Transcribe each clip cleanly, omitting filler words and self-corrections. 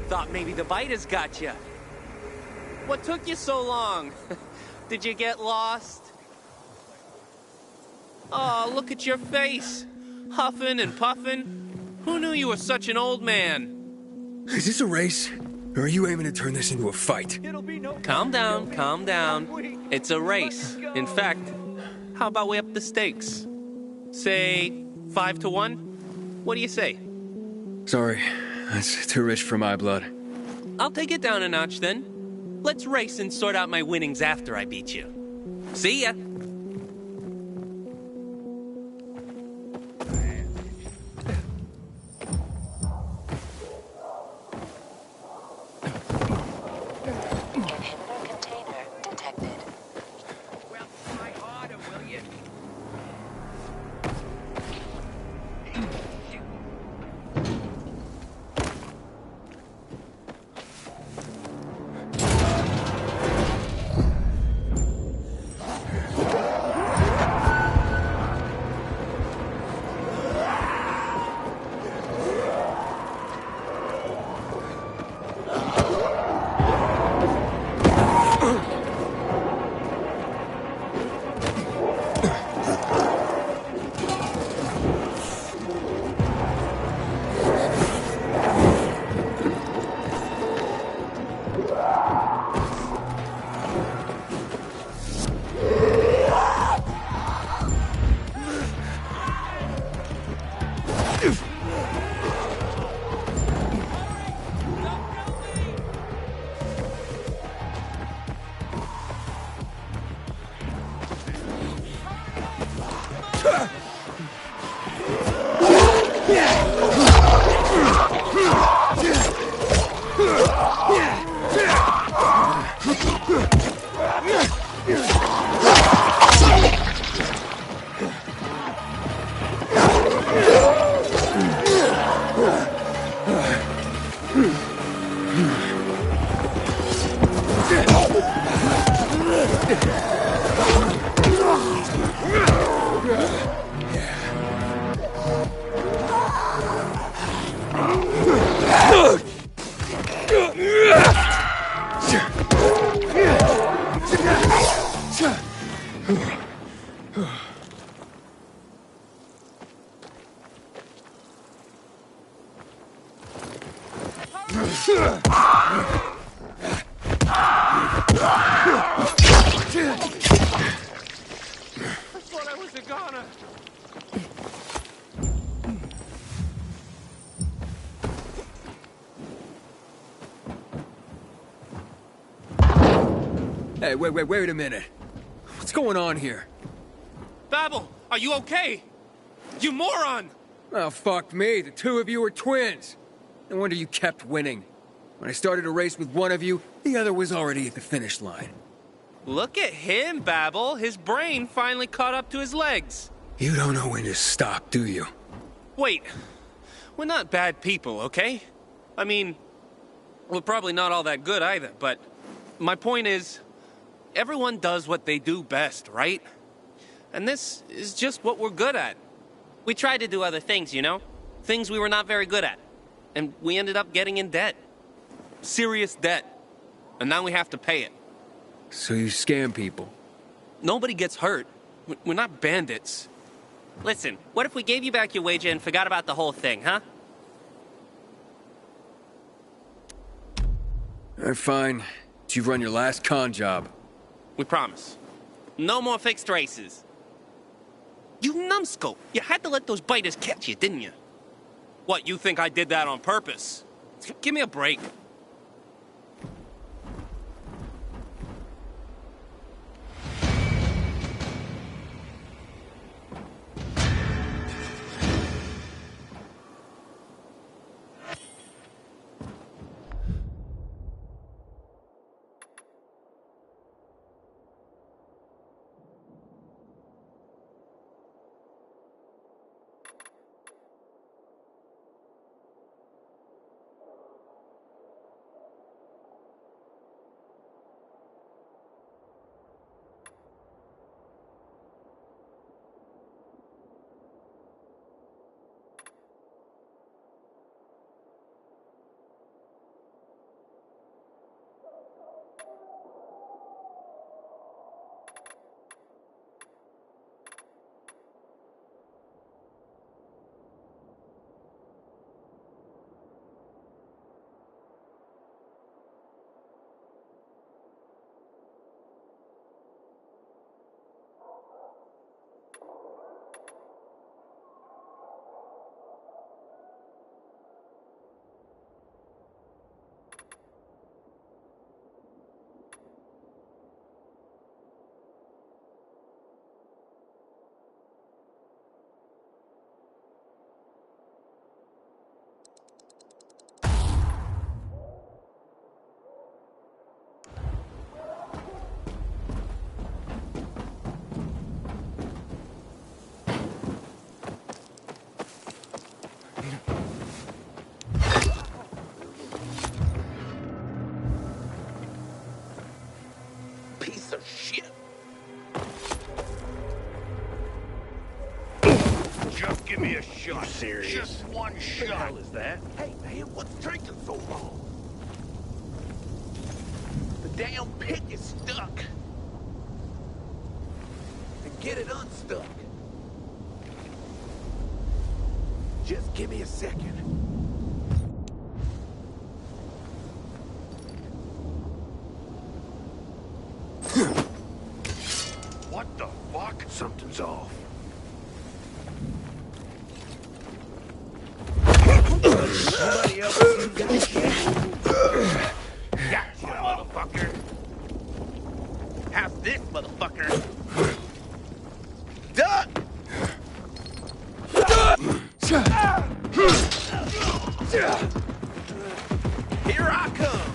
Thought maybe the biters got you. What took you so long? Did you get lost? Oh, look at your face. Huffing and puffing. Who knew you were such an old man? Is this a race? Or are you aiming to turn this into a fight? Calm down, calm down. It's a race. In fact, how about we up the stakes? Say 5 to 1? What do you say? Sorry, that's too rich for my blood. I'll take it down a notch then. Let's race and sort out my winnings after I beat you. See ya. Hey, wait a minute. What's going on here? Babel, are you okay? You moron! Oh, fuck me. The two of you are twins. No wonder you kept winning. When I started a race with one of you, the other was already at the finish line. Look at him, Babel. His brain finally caught up to his legs. You don't know when to stop, do you? Wait. We're not bad people, okay? I mean, we're probably not all that good either, but my point is, everyone does what they do best, right? And this is just what we're good at. We tried to do other things, you know? Things we were not very good at. And we ended up getting in debt. Serious debt. And now we have to pay it. So you scam people? Nobody gets hurt. We're not bandits. Listen, what if we gave you back your wager and forgot about the whole thing, huh? All right, fine. But you've run your last con job. We promise. No more fixed races. You numbskull! You had to let those biters catch you, didn't you? What, you think I did that on purpose? Give me a break. Just give me a shot. Serious? Just one What the shot. hell is that? Hey, man, what's taking so long? The damn pick is stuck. And get it unstuck. Just give me a second. What the fuck? Something's off. Nobody else got shit? Gotcha, motherfucker. How's this, motherfucker? Duck! Here I come!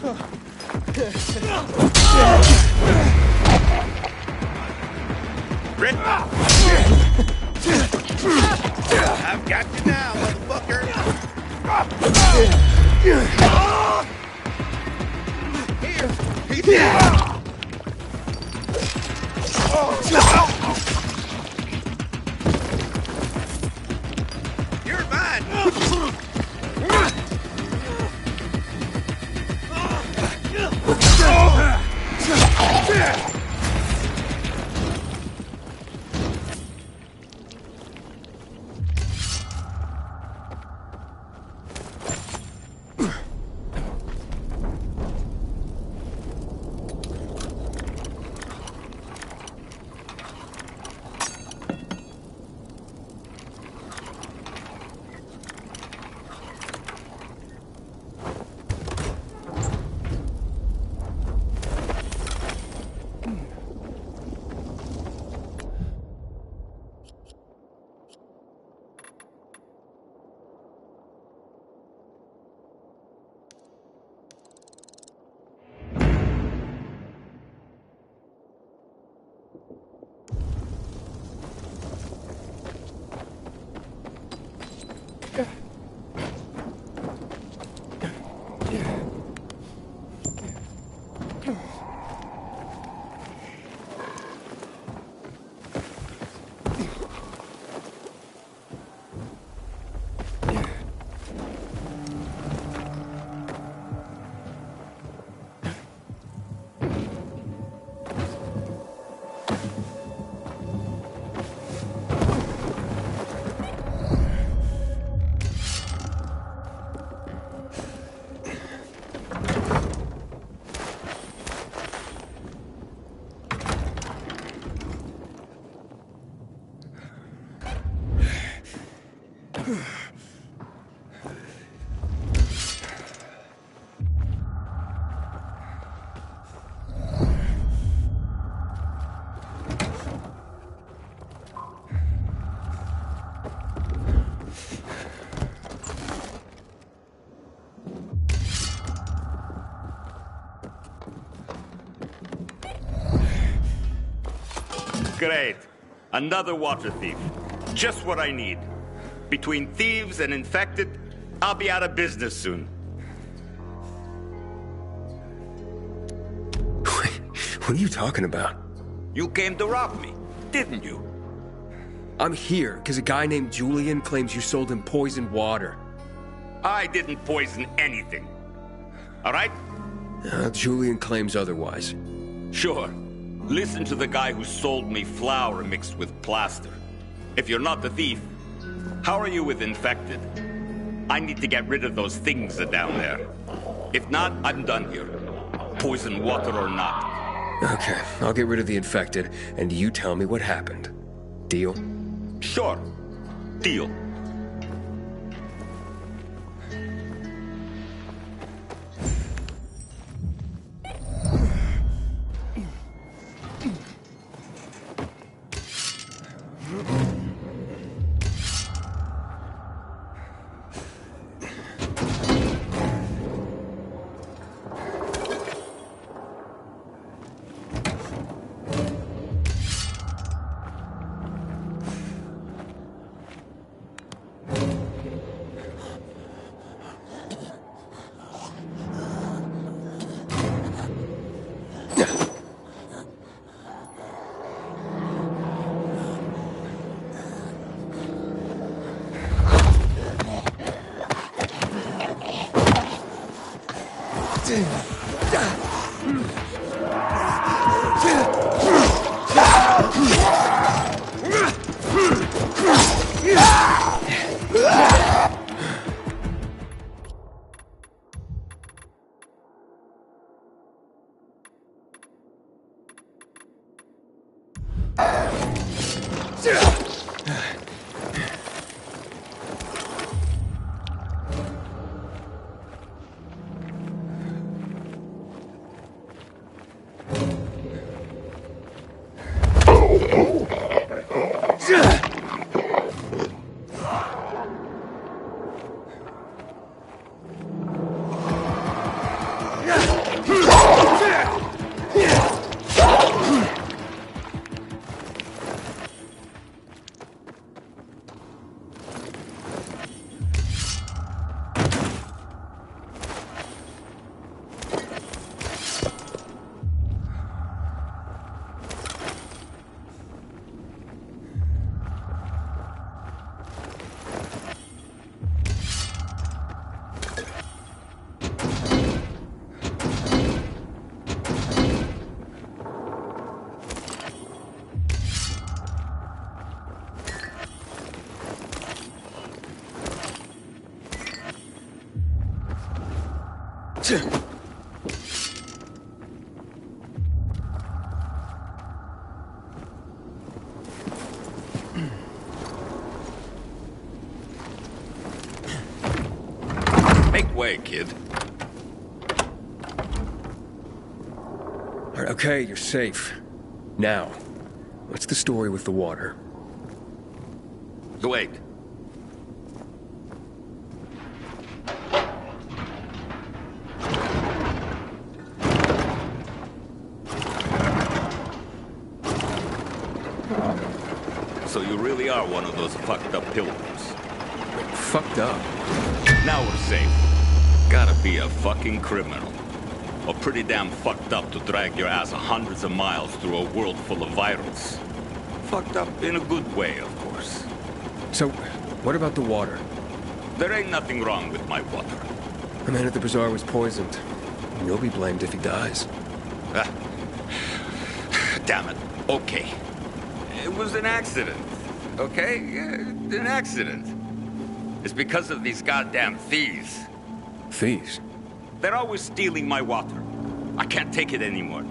Rip! I've got you now, motherfucker! Here, he's dead! You're mine! Great. Another water thief. Just what I need. Between thieves and infected, I'll be out of business soon. What are you talking about? You came to rob me, didn't you? I'm here because a guy named Julian claims you sold him poisoned water. I didn't poison anything. All right? Julian claims otherwise. Sure. Listen to the guy who sold me flour mixed with plaster. If you're not the thief, how are you with infected? I need to get rid of those things that are down there. If not, I'm done here. Poison water or not. Okay, I'll get rid of the infected, and you tell me what happened. Deal? Sure. Deal. Make way, kid. All right, okay, you're safe. Now, what's the story with the water? Wait. So you really are one of those fucked up pilgrims. Fucked up. Now we're safe. Gotta be a fucking criminal. Or pretty damn fucked up to drag your ass hundreds of miles through a world full of virals. Fucked up in a good way, of course. So, what about the water? There ain't nothing wrong with my water. The man at the bazaar was poisoned. And you'll be blamed if he dies. Ah. Damn it. Okay. It was an accident. Okay? An accident. It's because of these goddamn thieves. Thieves? They're always stealing my water. I can't take it anymore.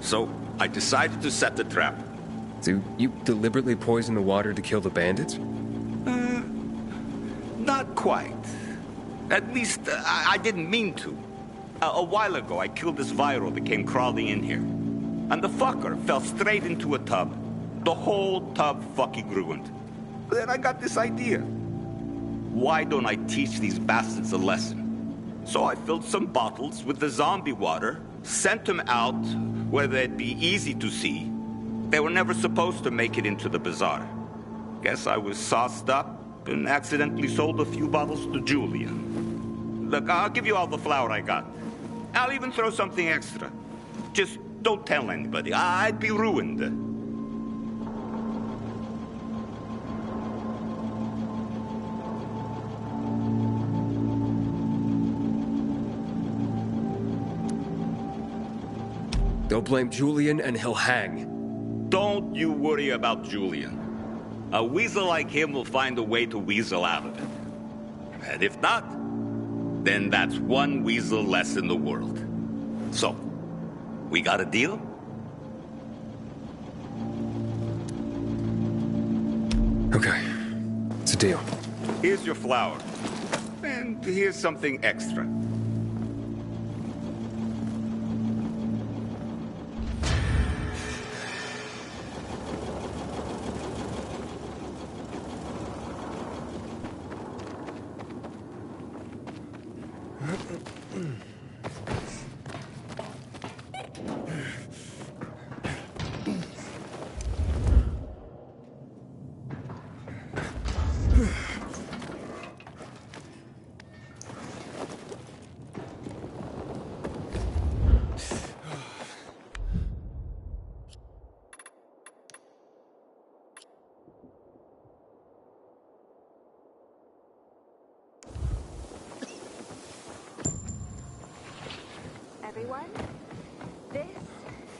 So, I decided to set the trap. So, you deliberately poisoned the water to kill the bandits? Not quite. At least, I didn't mean to. A while ago, I killed this viral that came crawling in here. And the fucker fell straight into a tub. The whole tub fucking ruined. Then I got this idea. Why don't I teach these bastards a lesson? So I filled some bottles with the zombie water, sent them out where they'd be easy to see. They were never supposed to make it into the bazaar. Guess I was sauced up and accidentally sold a few bottles to Julian. Look, I'll give you all the flour I got. I'll even throw something extra. Just don't tell anybody. I'd be ruined. They'll blame Julian and he'll hang. Don't you worry about Julian. A weasel like him will find a way to weasel out of it. And if not, then that's one weasel less in the world. So, we got a deal? Okay. It's a deal. Here's your flour. And here's something extra. everyone. This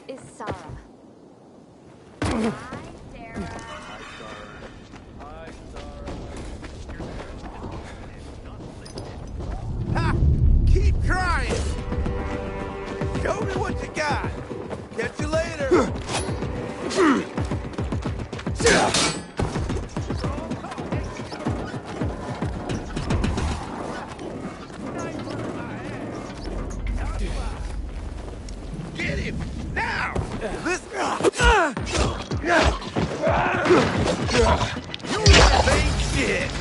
is Sarah. Hi, Sarah. Ha! Keep trying! Show me what you got! Catch you later! Get him! Now! Listen! You guys ain't shit!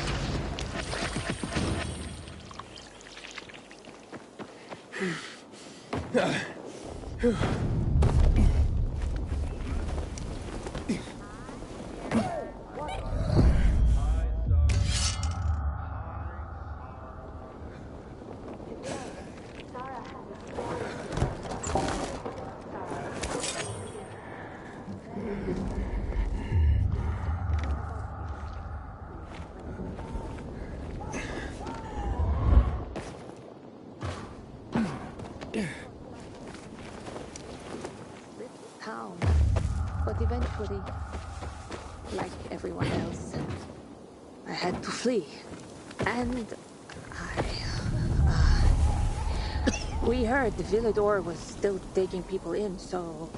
Town. But eventually, like everyone else, I had to flee. And we heard the Villador was still taking people in, so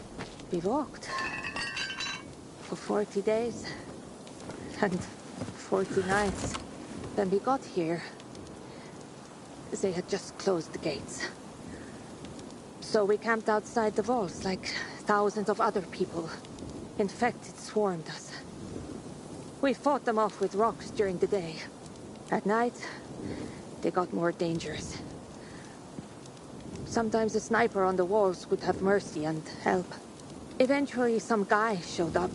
we walked. For 40 days. And 40 nights. When we got here, they had just closed the gates. So we camped outside the walls like thousands of other people. Infected swarmed us. We fought them off with rocks during the day. At night, they got more dangerous. Sometimes a sniper on the walls would have mercy and help. Eventually, some guy showed up.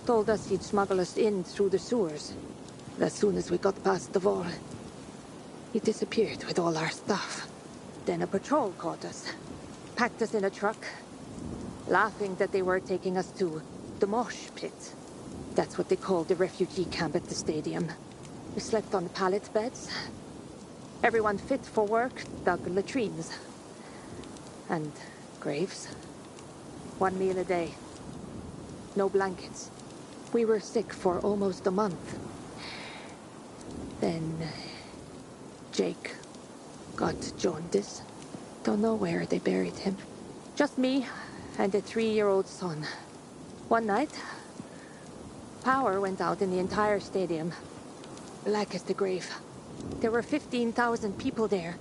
Told us he'd smuggle us in through the sewers. As soon as we got past the wall, he disappeared with all our stuff. Then a patrol caught us. Packed us in a truck. Laughing that they were taking us to the mosh pit. That's what they call the refugee camp at the stadium. We slept on pallet beds. Everyone fit for work dug latrines. And graves. 1 meal a day. No blankets. We were sick for almost a month. Then Jake got jaundice. Don't know where they buried him. Just me and a 3-year-old son. One night, power went out in the entire stadium. Black as the grave. There were 15,000 people there,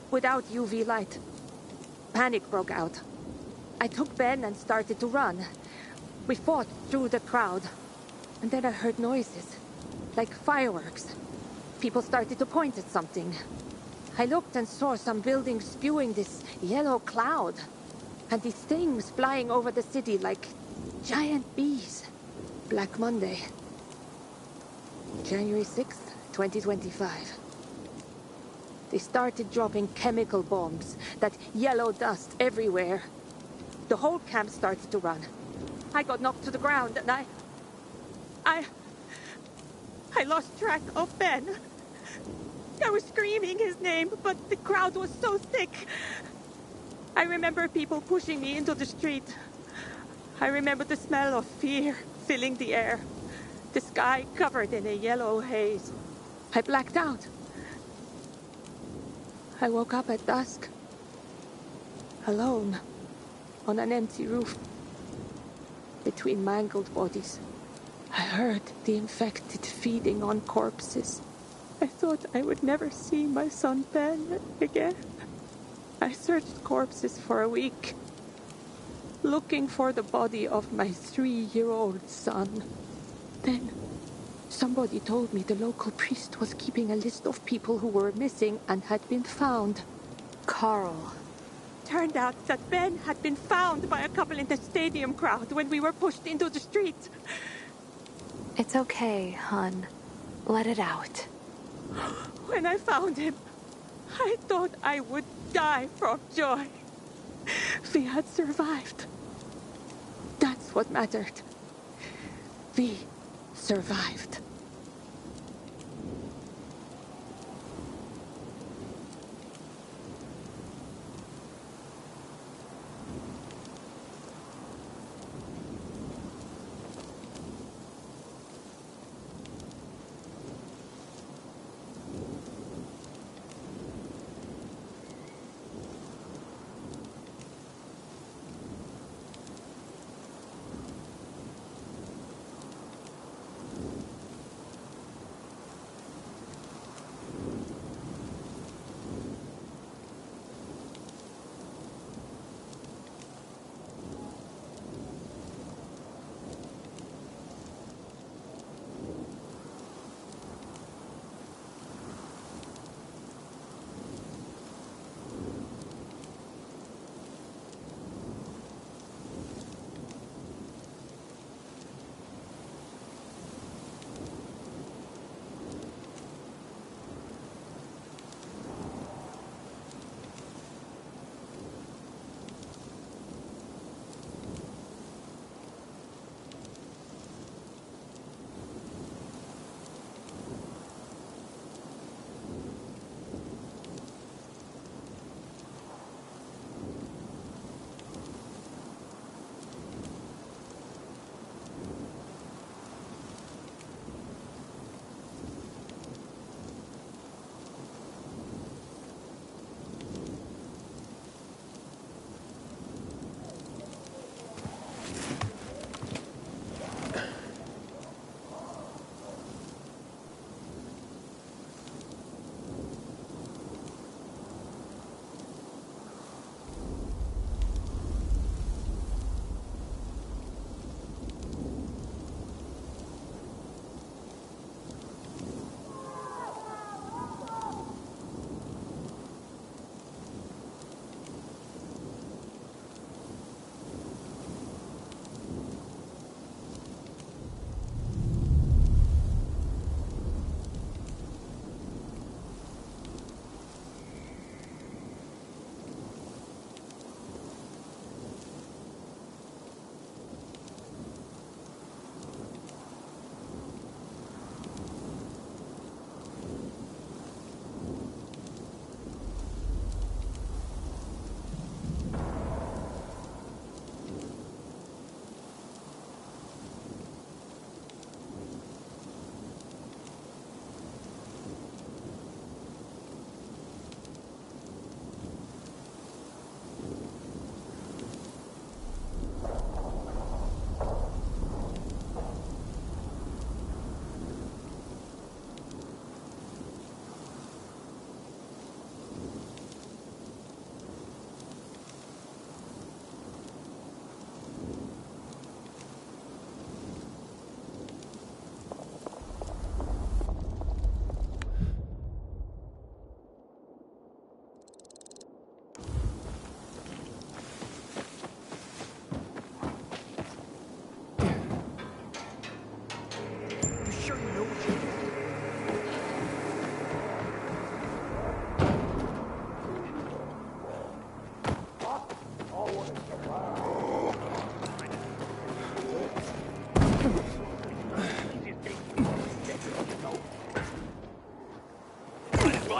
without UV light. Panic broke out. I took Ben and started to run. We fought through the crowd. And then I heard noises, like fireworks. People started to point at something. I looked and saw some buildings spewing this yellow cloud. And these things flying over the city like giant bees. Black Monday. January 6th, 2025. They started dropping chemical bombs, that yellow dust everywhere. The whole camp started to run. I got knocked to the ground and I lost track of Ben. I was screaming his name, but the crowd was so thick. I remember people pushing me into the street. I remember the smell of fear filling the air. The sky covered in a yellow haze. I blacked out. I woke up at dusk. Alone. On an empty roof. Between mangled bodies. I heard the infected feeding on corpses. I thought I would never see my son Ben again. I searched corpses for a week, looking for the body of my 3-year-old son. Then, somebody told me the local priest was keeping a list of people who were missing and had been found. Carl. Turned out that Ben had been found by a couple in the stadium crowd when we were pushed into the street. It's okay, hon. Let it out. When I found him, I thought I would die from joy. We had survived. That's what mattered. We survived.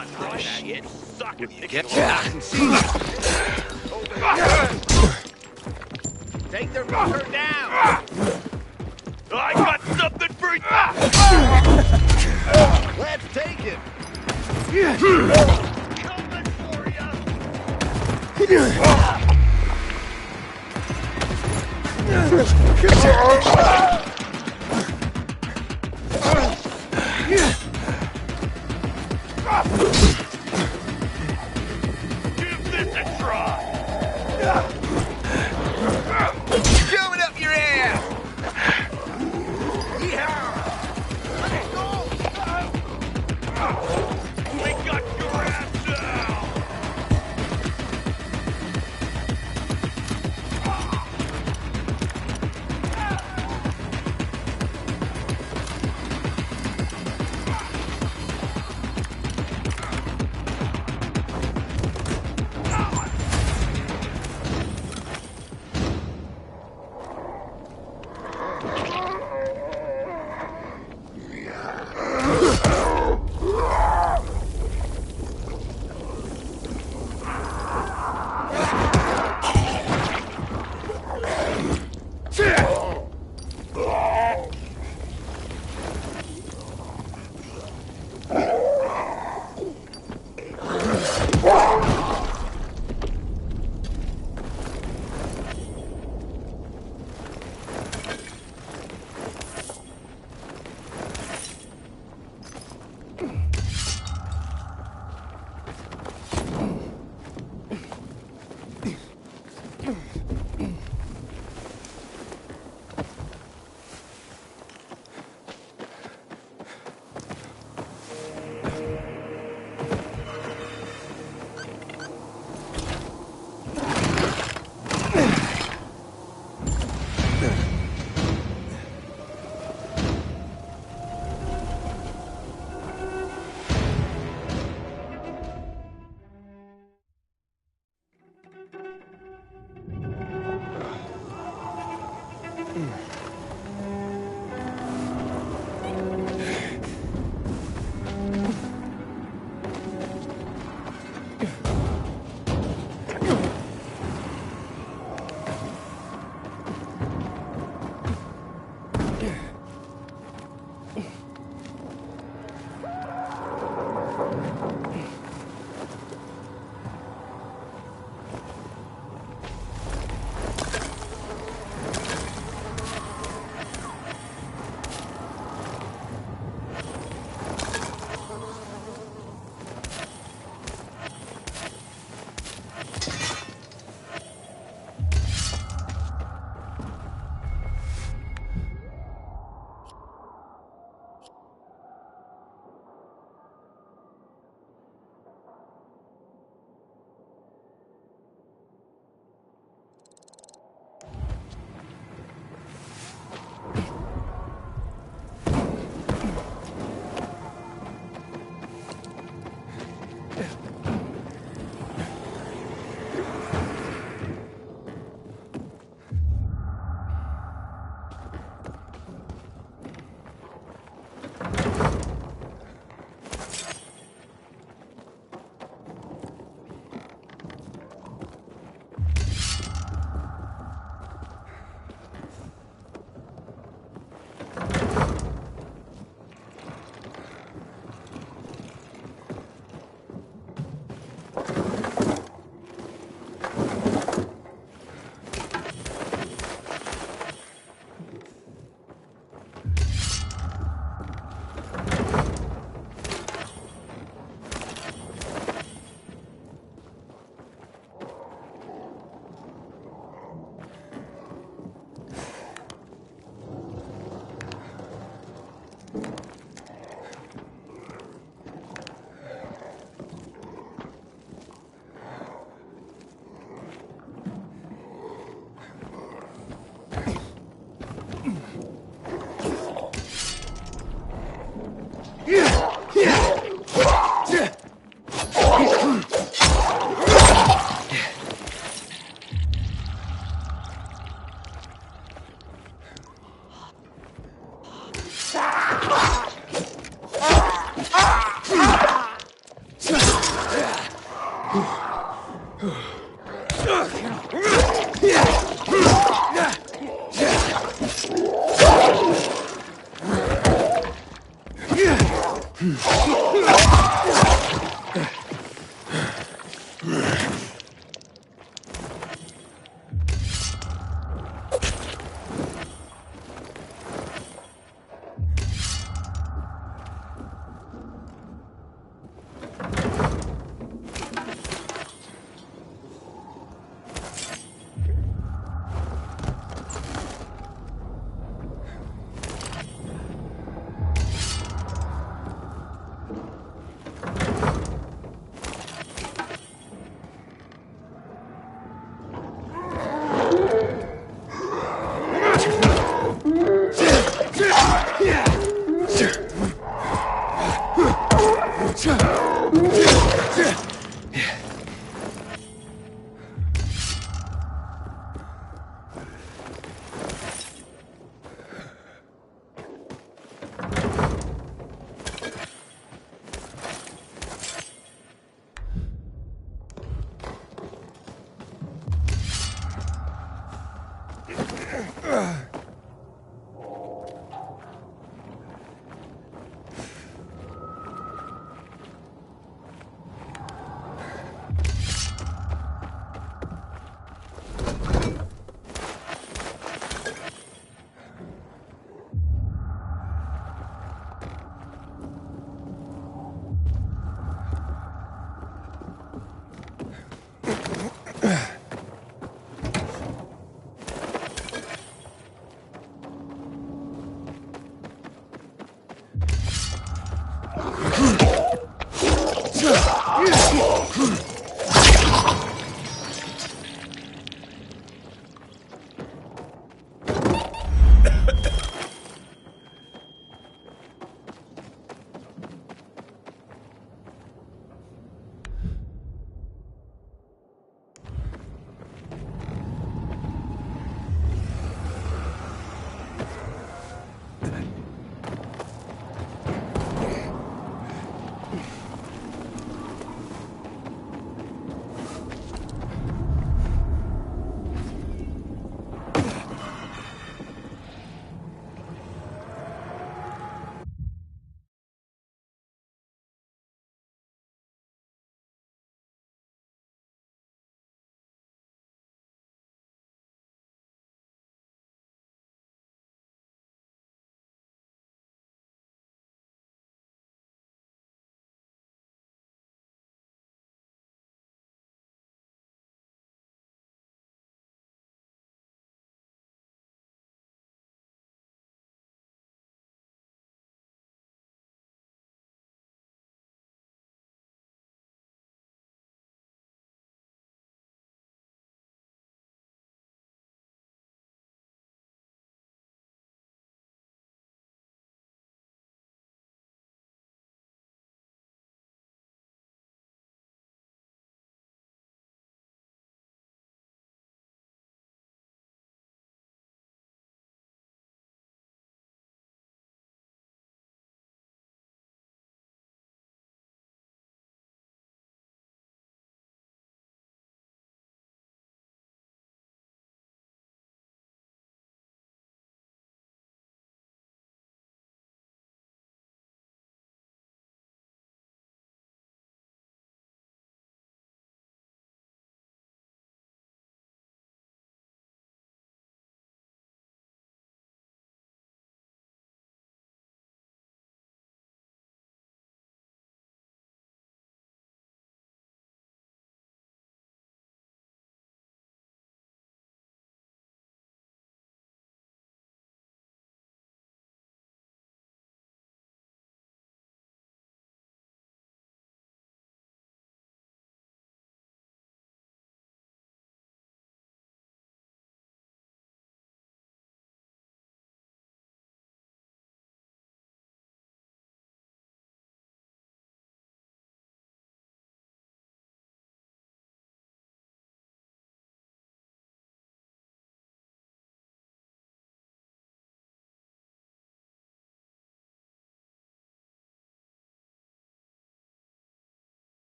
on, try shit. Suck it. Get back and see. Take their fucker down. I got something for you. Let's take it. Coming for you. Give this a try. Coming up your ass. We got your ass now.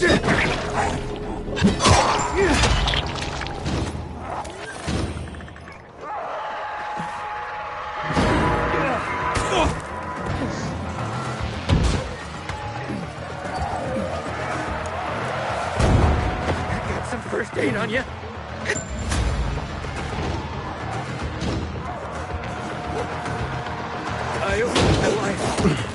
Got some first aid on you? I owe you my life.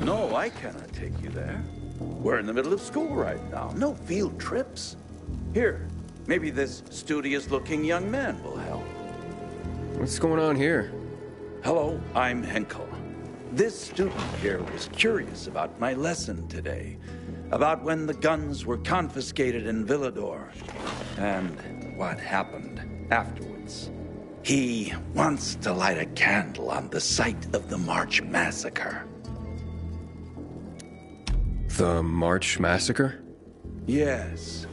No, I cannot take you there. We're in the middle of school right now. No field trips. Here, maybe this studious-looking young man will help. What's going on here? Hello, I'm Henkel. This student here was curious about my lesson today, about when the guns were confiscated in Villador, and what happened afterwards. He wants to light a candle on the site of the March Massacre. The March Massacre? Yes.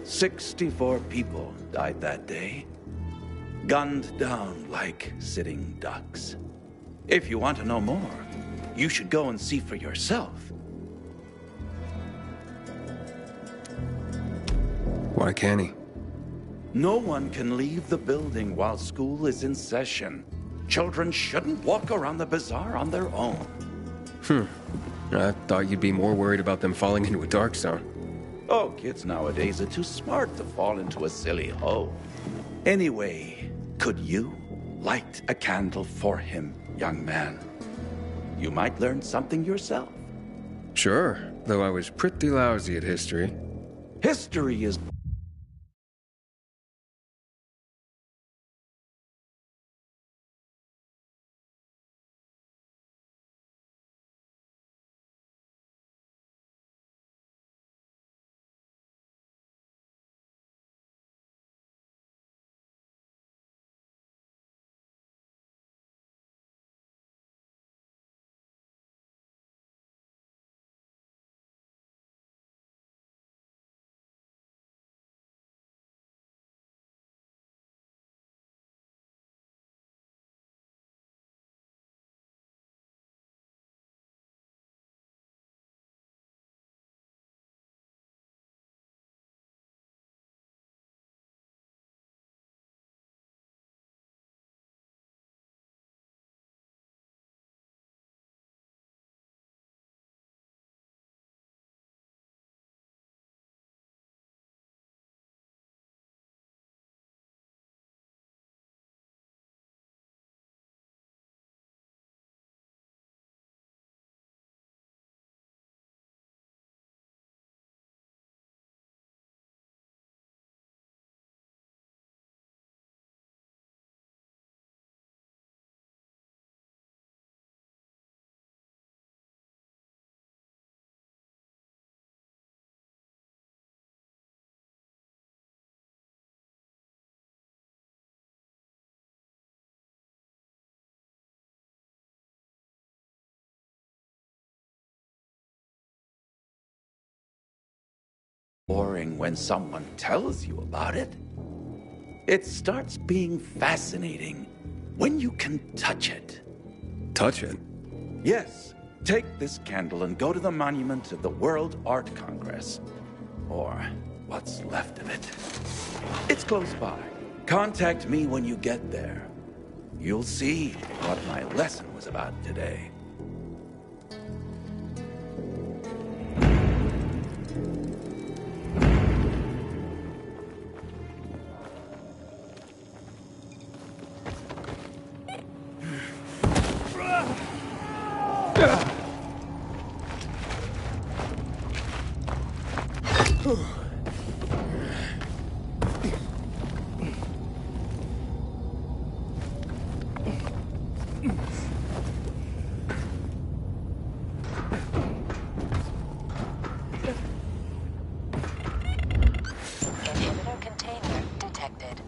64 people died that day. Gunned down like sitting ducks. If you want to know more, you should go and see for yourself. Why can't he? No one can leave the building while school is in session. Children shouldn't walk around the bazaar on their own. I thought you'd be more worried about them falling into a dark zone. Oh, kids nowadays are too smart to fall into a silly hole. Anyway, could you light a candle for him, young man? You might learn something yourself. Sure, though I was pretty lousy at history. History is boring when someone tells you about it. It starts being fascinating when you can touch it. Touch it? Yes. Take this candle and go to the monument of the World Art Congress. Or what's left of it. It's close by. Contact me when you get there. You'll see what my lesson was about today. Inhibitor container detected.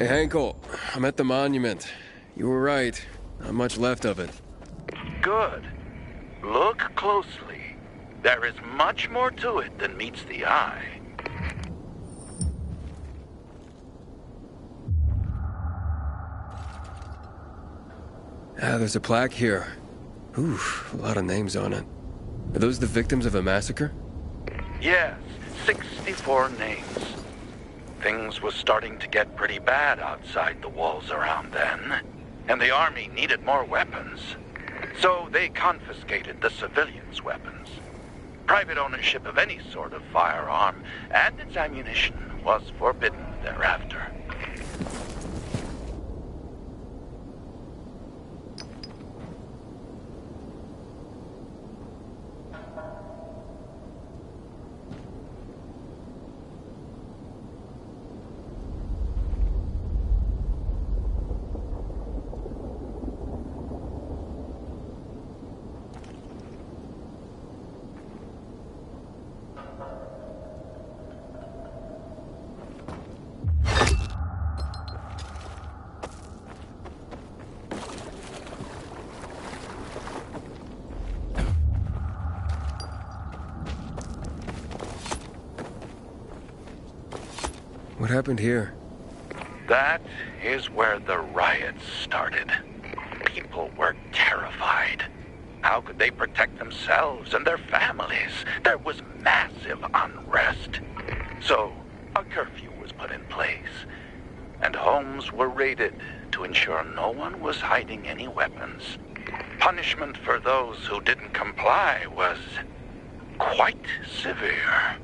Hey, Henkel. I'm at the monument. You were right. Not much left of it. Good. Look closely. There is much more to it than meets the eye. Ah, there's a plaque here. Oof, a lot of names on it. Are those the victims of a massacre? Yes, 64 names. Things was starting to get pretty bad outside the walls around then, and the army needed more weapons. So they confiscated the civilians' weapons. Private ownership of any sort of firearm and its ammunition was forbidden thereafter. What happened here? That is where the riots started. People were terrified. How could they protect themselves and their families? There was massive unrest. So, a curfew was put in place, and homes were raided to ensure no one was hiding any weapons. Punishment for those who didn't comply was quite severe.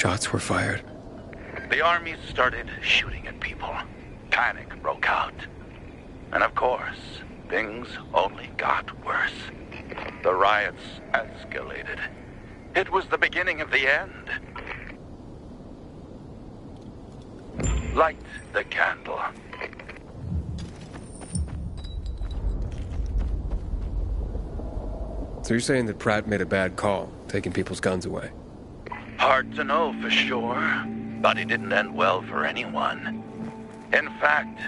shots were fired. The army started shooting at people. Panic broke out. And of course, things only got worse. The riots escalated. It was the beginning of the end. Light the candle. So you're saying that Pratt made a bad call, taking people's guns away? Hard to know for sure, but it didn't end well for anyone. In fact,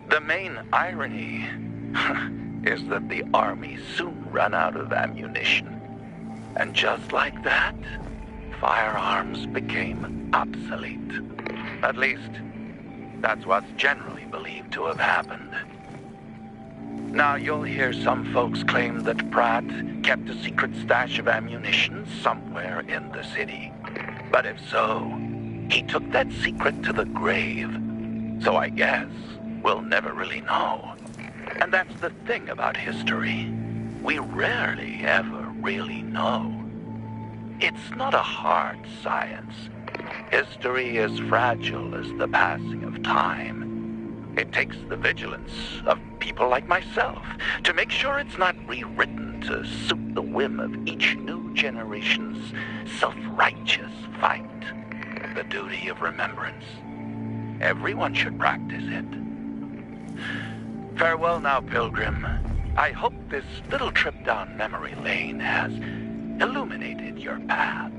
the main irony is that the army soon ran out of ammunition. And just like that, firearms became obsolete. At least, that's what's generally believed to have happened. Now, you'll hear some folks claim that Pratt kept a secret stash of ammunition somewhere in the city. But if so, he took that secret to the grave. So I guess we'll never really know. And that's the thing about history. We rarely ever really know. It's not a hard science. History is fragile as the passing of time. It takes the vigilance of people like myself to make sure it's not rewritten to suit the whim of each new generation's self-righteous fight. The duty of remembrance. Everyone should practice it. Farewell now, Pilgrim. I hope this little trip down memory lane has illuminated your path.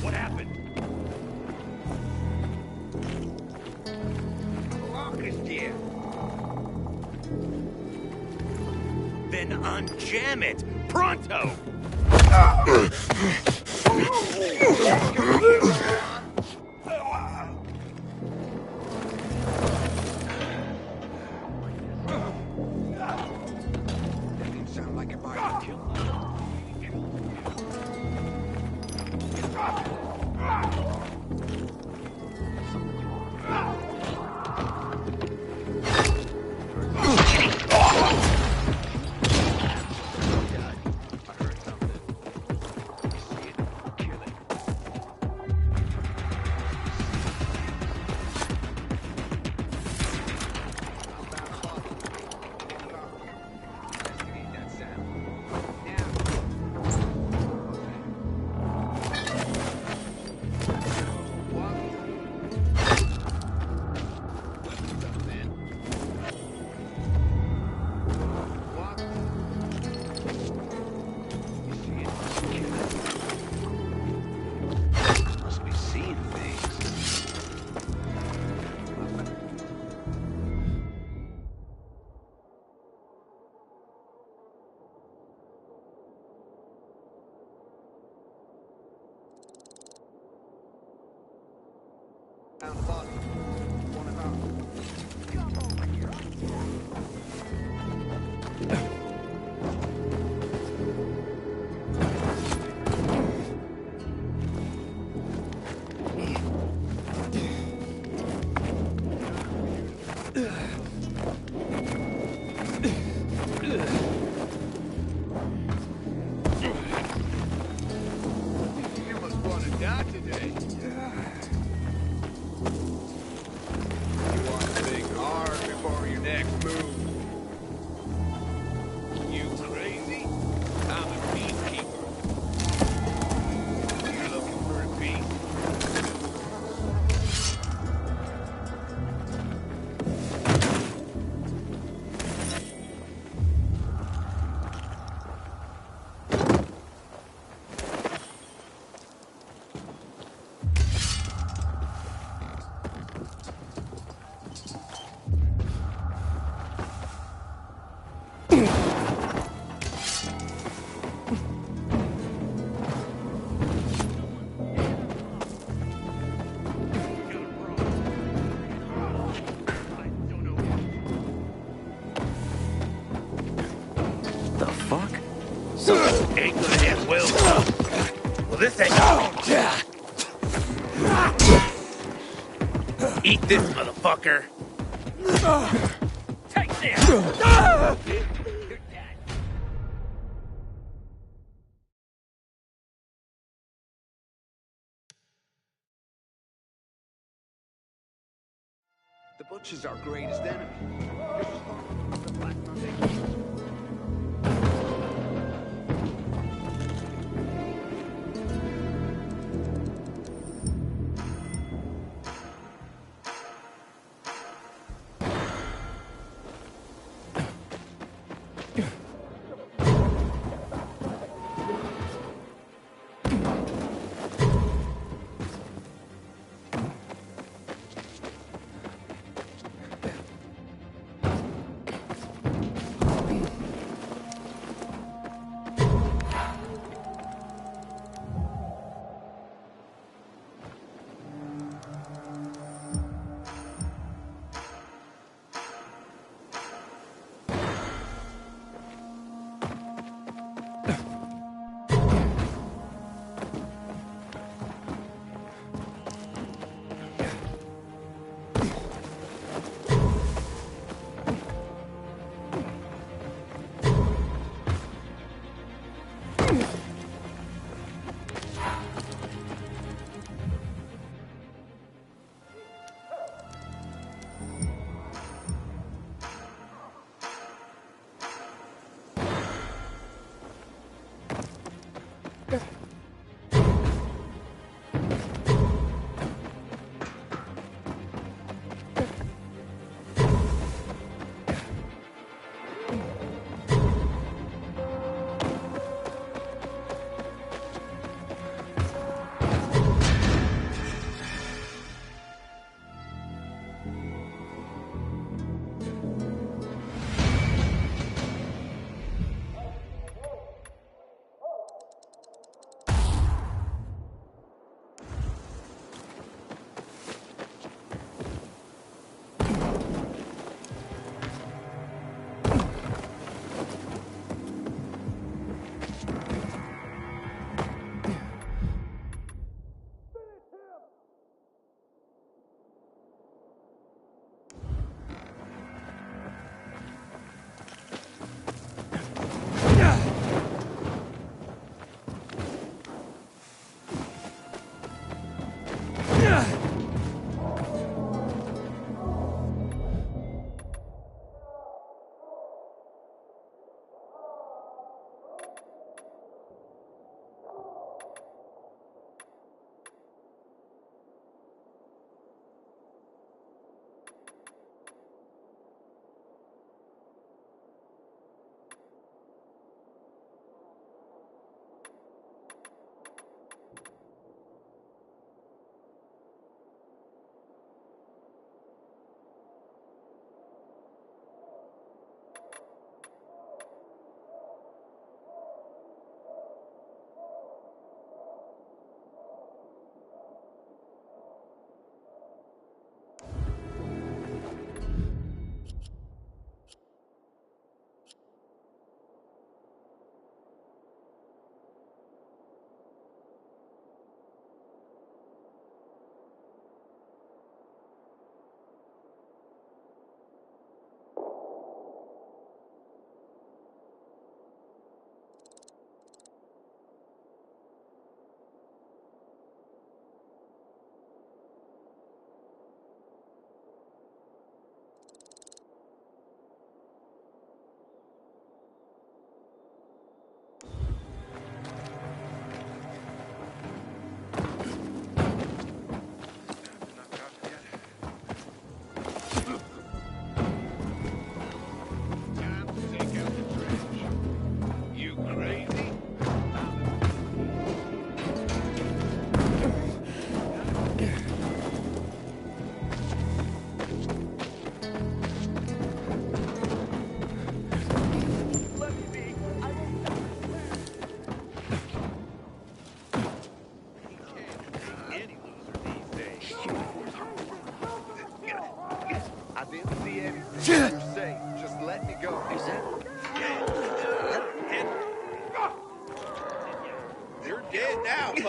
What happened? Then unjam it! Pronto! Ain't gonna end well. Well, this ain't... Eat this, motherfucker! Take this! The butcher's our greatest enemy.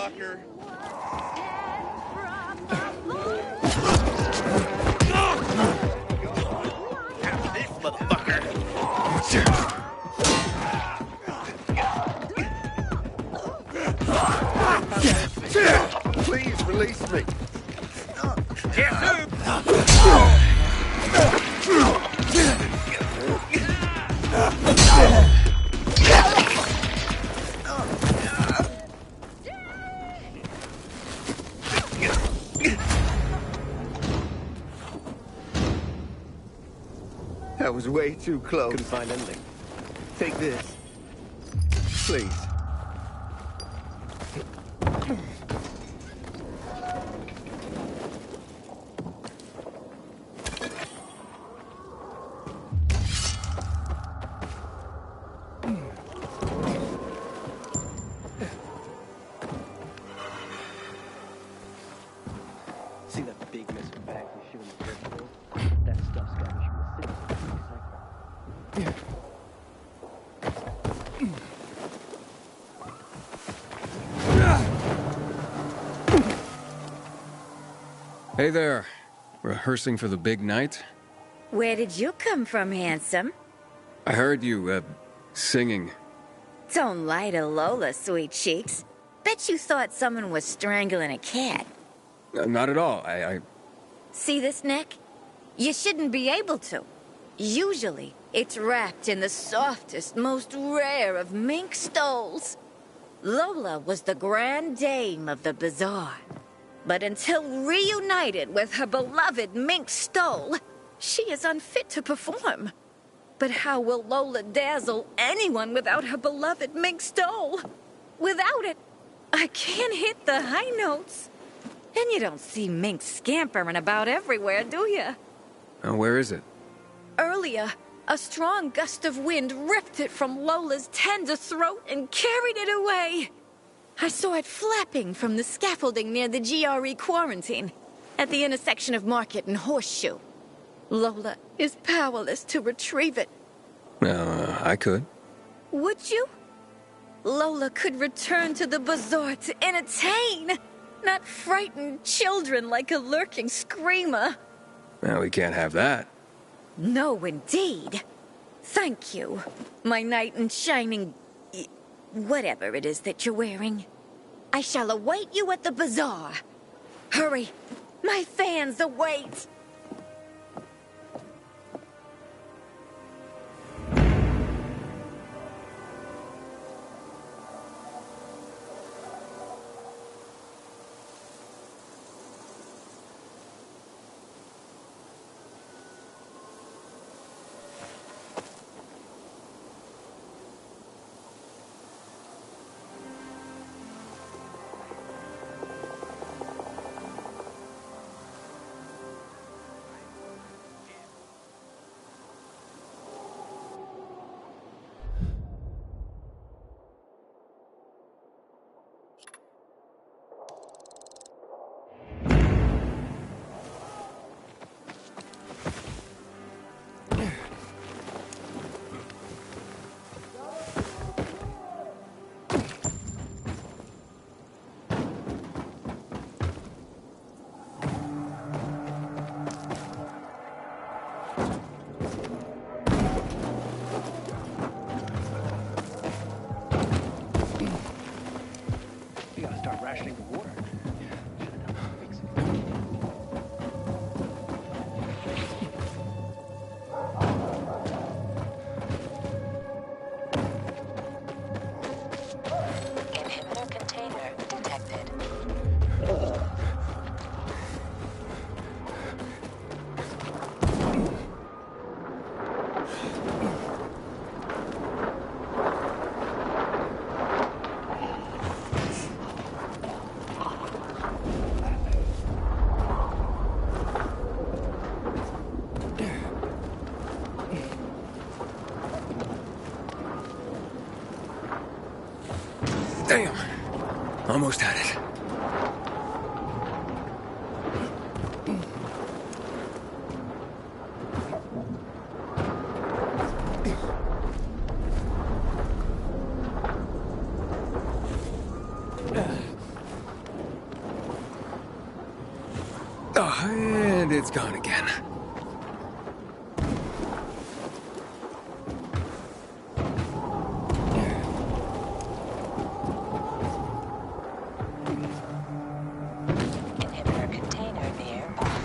motherfucker. After this motherfucker. Please release me. That was way too close. Couldn't find anything. Take this. Please. See that big mess of bags we shoot in the first floor? That stuff's garbage from the city. Recycle. Hey there. Rehearsing for the big night? Where did you come from, handsome? I heard you, singing. Don't lie to Lola, sweet cheeks. Bet you thought someone was strangling a cat. Not at all. I See this neck? You shouldn't be able to. Usually, it's wrapped in the softest, most rare of mink stoles. Lola was the grand dame of the bazaar. But until reunited with her beloved mink stole, she is unfit to perform. But how will Lola dazzle anyone without her beloved mink stole? Without it, I can't hit the high notes. And you don't see minks scampering about everywhere, do you? Where is it? Earlier, a strong gust of wind ripped it from Lola's tender throat and carried it away. I saw it flapping from the scaffolding near the GRE quarantine, at the intersection of Market and Horseshoe. Lola is powerless to retrieve it. I could. Would you? Lola could return to the bazaar to entertain, not frighten children like a lurking screamer. Well, we can't have that. No, indeed. Thank you, my knight in shining... whatever it is that you're wearing. I shall await you at the bazaar. Hurry, my fans await. You gotta start rationing the water. Inhibitor container detected. Damn. Almost had it. And it's gone again. Inhibitor container nearby.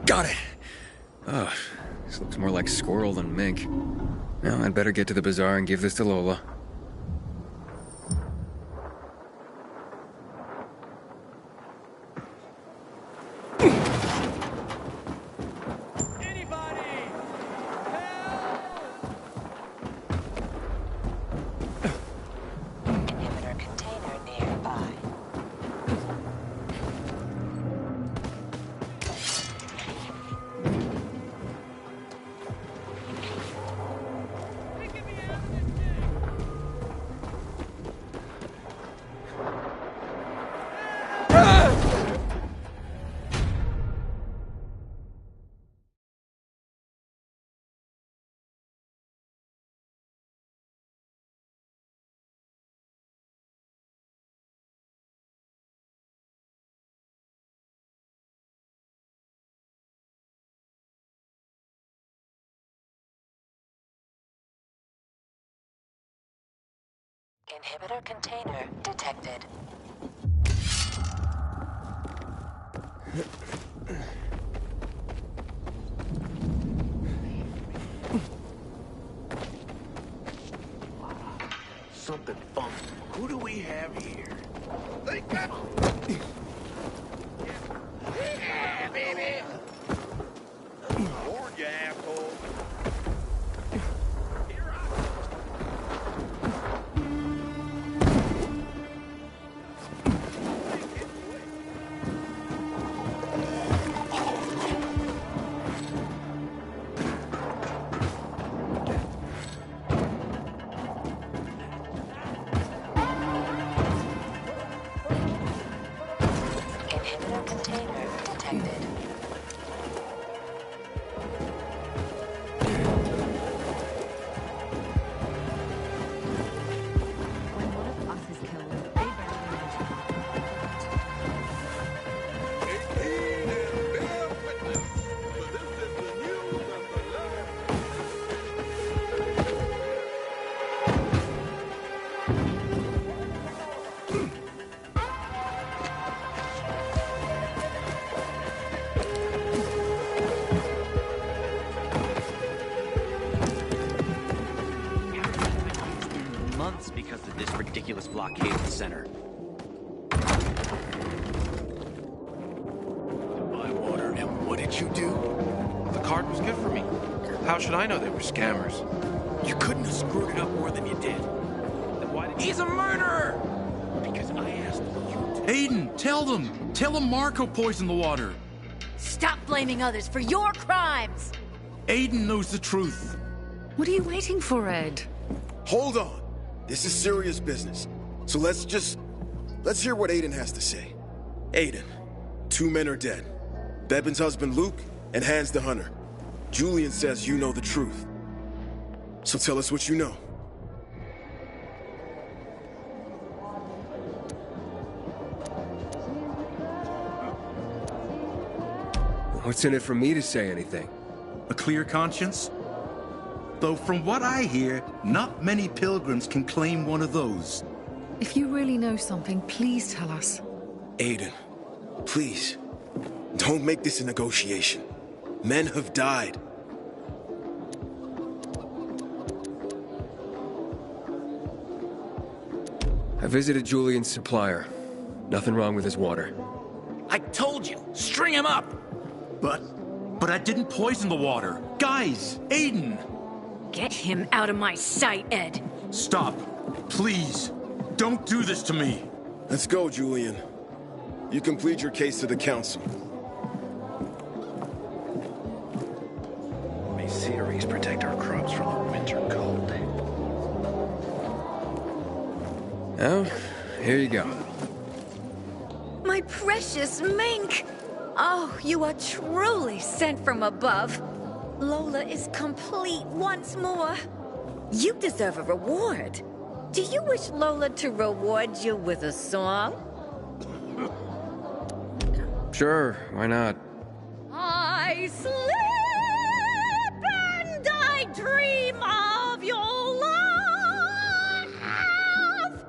Got it! Oh, this looks more like squirrel than mink. Well, I'd better get to the bazaar and give this to Lola. Inhibitor container nearby. Inhibitor container detected. Something funky. Who do we have here? They got... Yeah, baby! Lord, you asshole. Inhibitor container detected. When one of us is killed, they Months because of this ridiculous blockade of the center. My water, and what did you do? The card was good for me. How should I know they were scammers? You couldn't have screwed it up more than you did. Then why did He's a murderer! Because I asked you to. Aiden, tell them! Tell them Marco poisoned the water! Stop blaming others for your crimes! Aiden knows the truth. What are you waiting for, Ed? Hold on. This is serious business. So let's hear what Aiden has to say. Aiden, 2 men are dead. Bebin's husband Luke and Hans the Hunter. Julian says you know the truth. So tell us what you know. What's in it for me to say anything? A clear conscience? Though from what I hear, not many pilgrims can claim one of those. If you really know something, please tell us. Aiden, please, don't make this a negotiation. Men have died. I visited Julian's supplier. Nothing wrong with his water. I told you, string him up! But I didn't poison the water. Guys, Aiden! Get him out of my sight, Ed. Stop. Please. Don't do this to me. Let's go, Julian. You can plead your case to the council. May cereals protect our crops from the winter cold. Oh, here you go. My precious mink! Oh, you are truly sent from above. Lola is complete once more. You deserve a reward. Do you wish Lola to reward you with a song? Sure, why not? I sleep and I dream of your love.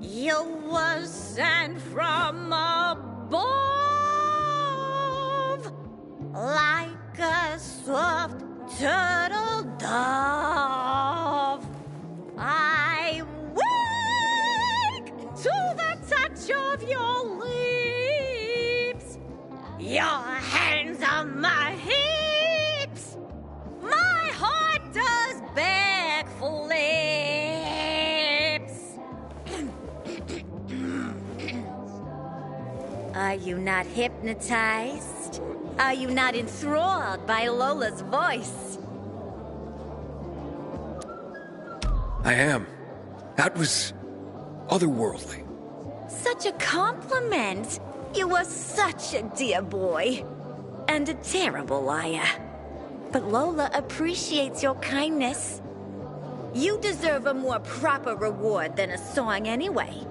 You were sent from above, like a soft turtle dove. I wake to the touch of your lips. Your hands on my hips. My heart does beg for lips. Are you not hypnotized? Are you not enthralled by Lola's voice? I am. That was otherworldly. Such a compliment. You are such a dear boy. And a terrible liar. But Lola appreciates your kindness. You deserve a more proper reward than a song anyway.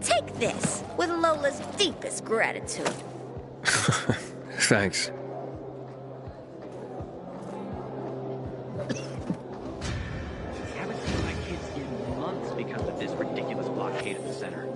Take this with Lola's deepest gratitude. Thanks. Haven't seen my kids in months because of this ridiculous blockade at the center.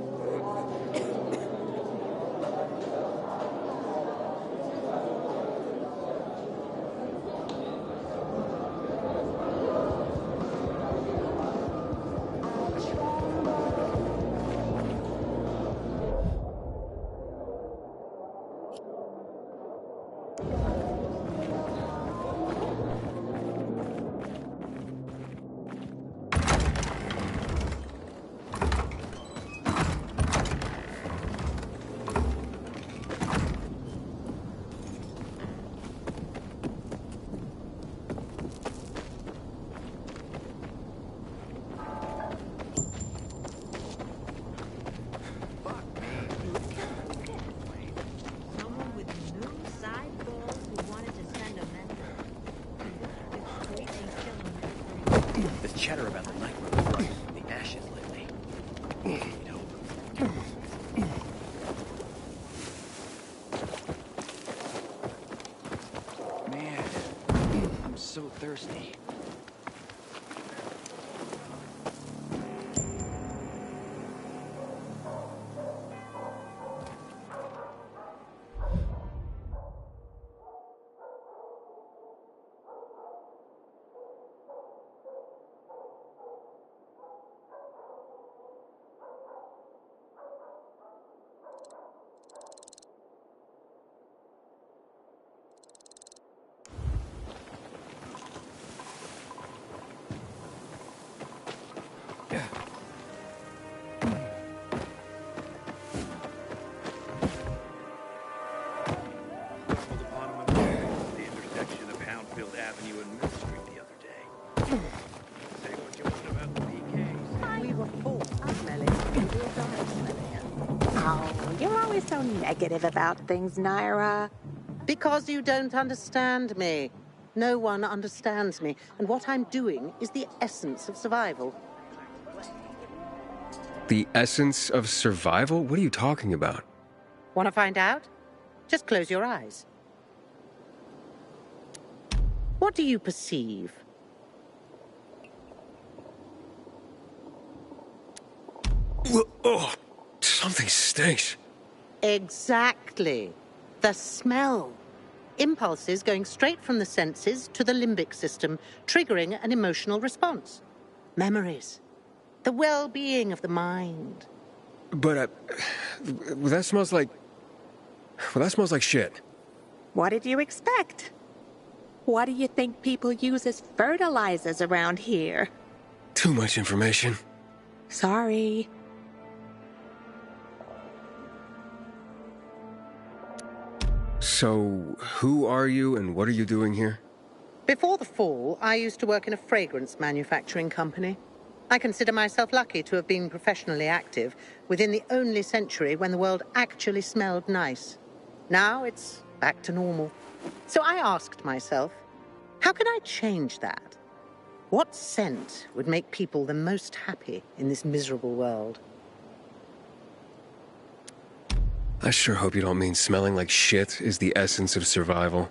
This chatter about the night running from the ashes lately. We'd hope. Man, I'm so thirsty. You're always so negative about things, Naira. Because you don't understand me. No one understands me. And what I'm doing is the essence of survival. The essence of survival? What are you talking about? Want to find out? Just close your eyes. What do you perceive? Oh, something stinks. Exactly. The smell. Impulses going straight from the senses to the limbic system, triggering an emotional response. Memories. The well-being of the mind. But, that smells like... Well, that smells like shit. What did you expect? What do you think people use as fertilizers around here? Too much information. Sorry. So, who are you and what are you doing here? Before the fall, I used to work in a fragrance manufacturing company. I consider myself lucky to have been professionally active within the only century when the world actually smelled nice. Now it's back to normal. So I asked myself, how can I change that? What scent would make people the most happy in this miserable world? I sure hope you don't mean smelling like shit is the essence of survival.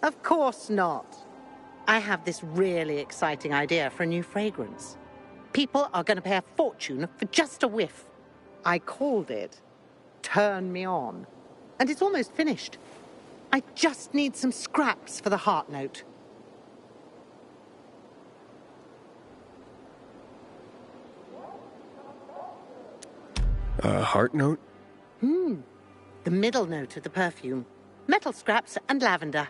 Of course not. I have this really exciting idea for a new fragrance. People are going to pay a fortune for just a whiff. I called it Turn Me On. And it's almost finished. I just need some scraps for the heart note. Heart note? The middle note of the perfume. Metal scraps and lavender.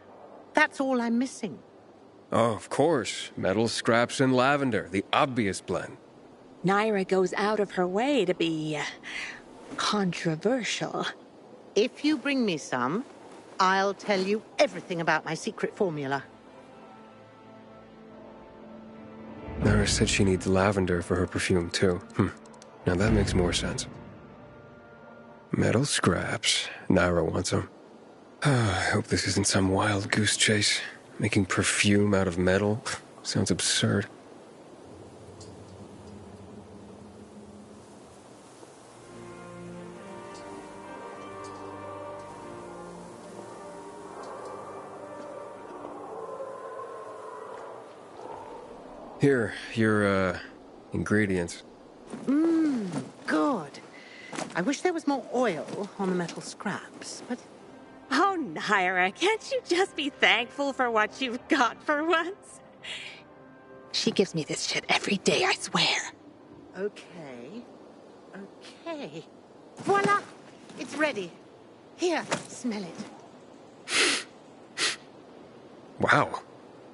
That's all I'm missing. Oh, of course. Metal scraps and lavender, the obvious blend. Naira goes out of her way to be controversial. If you bring me some, I'll tell you everything about my secret formula. Nara said she needs lavender for her perfume, too. Now that makes more sense. Metal scraps. Naira wants them. I hope this isn't some wild goose chase. Making perfume out of metal sounds absurd. Here, your, ingredients. Good. I wish there was more oil on the metal scraps, but... Oh, Naira, can't you just be thankful for what you've got for once? She gives me this shit every day, I swear. Okay. Voila! It's ready. Here, smell it. Wow.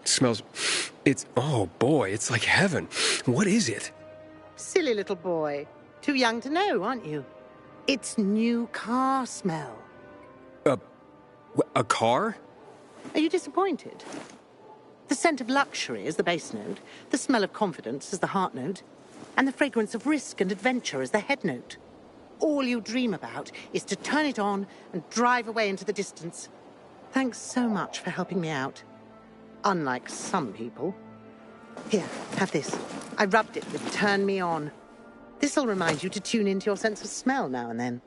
It smells... oh boy, it's like heaven. What is it? Silly little boy. Too young to know, aren't you? It's new car smell. A car? Are you disappointed? The scent of luxury is the base note, the smell of confidence is the heart note, and the fragrance of risk and adventure is the head note. All you dream about is to turn it on and drive away into the distance. Thanks so much for helping me out. Unlike some people. Here, have this. I rubbed it with Turn Me On. This'll remind you to tune into your sense of smell now and then.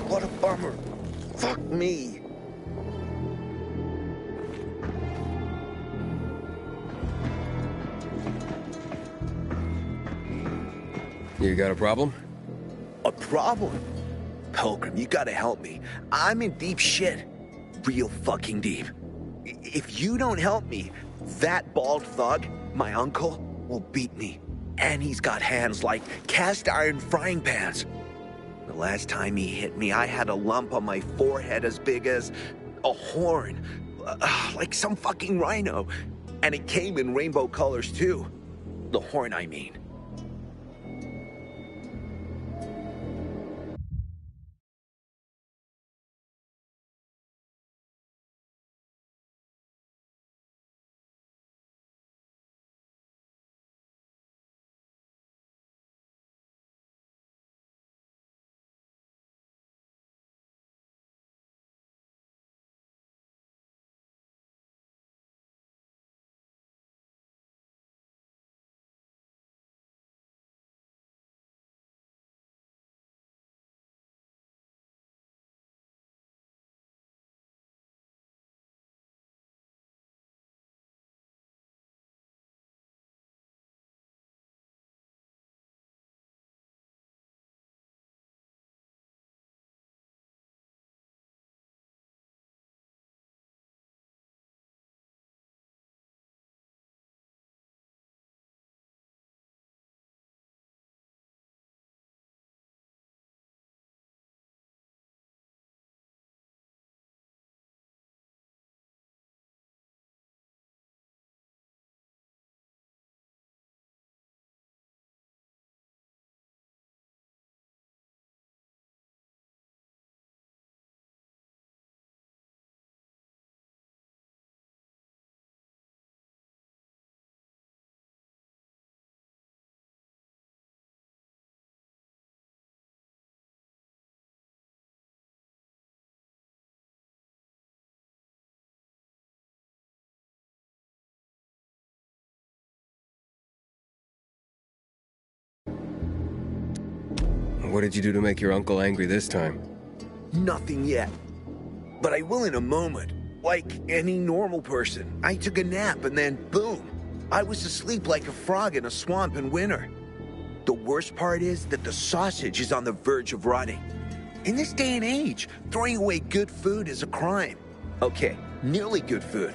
What a bummer. Fuck me. You got a problem? A problem? Pilgrim, you gotta help me. I'm in deep shit. Real fucking deep. If you don't help me, that bald thug, my uncle, will beat me. And he's got hands like cast iron frying pans. The last time he hit me, I had a lump on my forehead as big as a horn. Like some fucking rhino. And it came in rainbow colors too. The horn, I mean. What did you do to make your uncle angry this time? Nothing yet. But I will in a moment. Like any normal person. I took a nap and then boom. I was asleep like a frog in a swamp in winter. The worst part is that the sausage is on the verge of rotting. In this day and age, throwing away good food is a crime. Okay, nearly good food.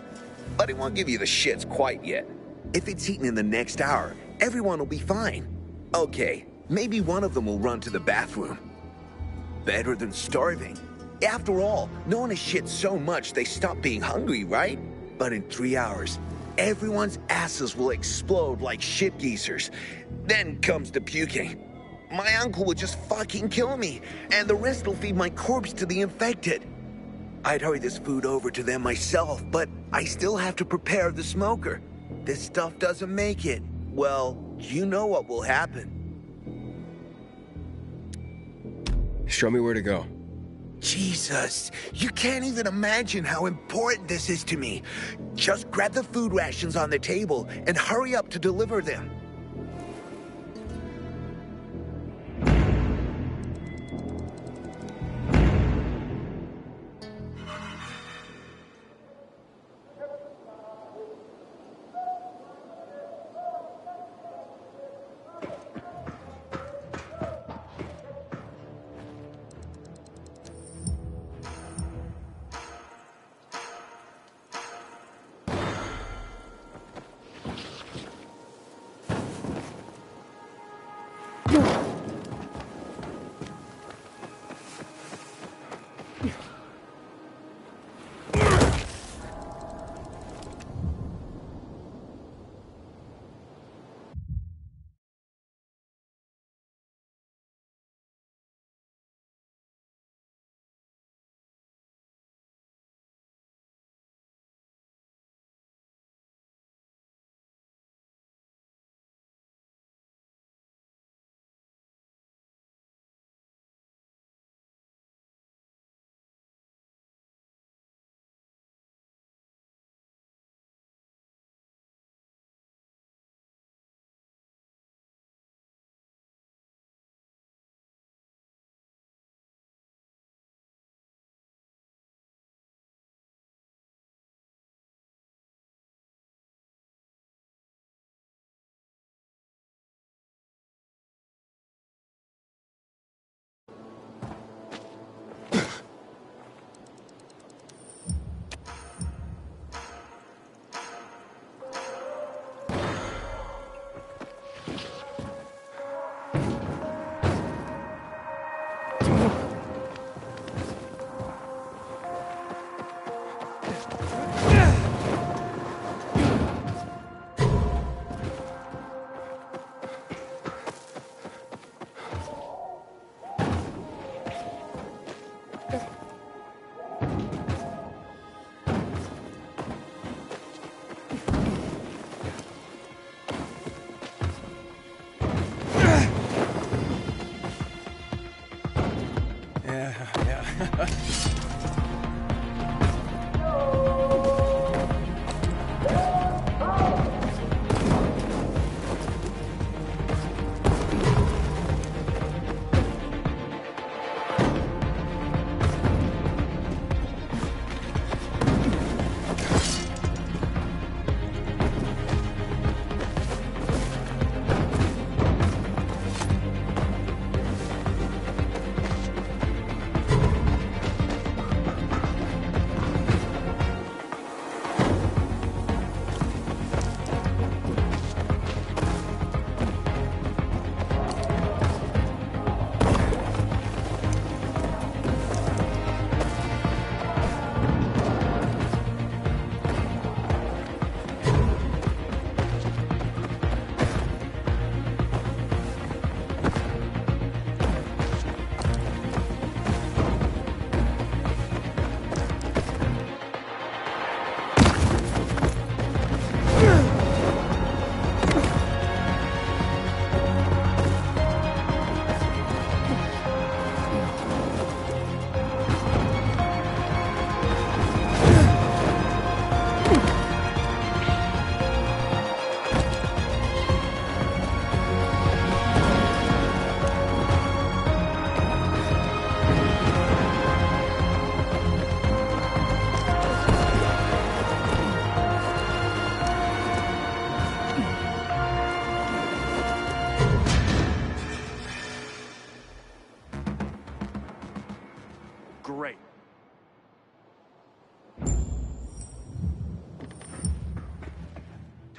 But I won't give you the shits quite yet. If it's eaten in the next hour, everyone will be fine. Okay, maybe one of them will run to the bathroom. Better than starving. After all, no one has shit so much they stop being hungry, right? But in 3 hours, everyone's asses will explode like shit geezers. Then comes the puking. My uncle would just fucking kill me, and the rest will feed my corpse to the infected. I'd hurry this food over to them myself, but I still have to prepare the smoker. This stuff doesn't make it. Well, you know what will happen. Show me where to go. Jesus, you can't even imagine how important this is to me. Just grab the food rations on the table and hurry up to deliver them.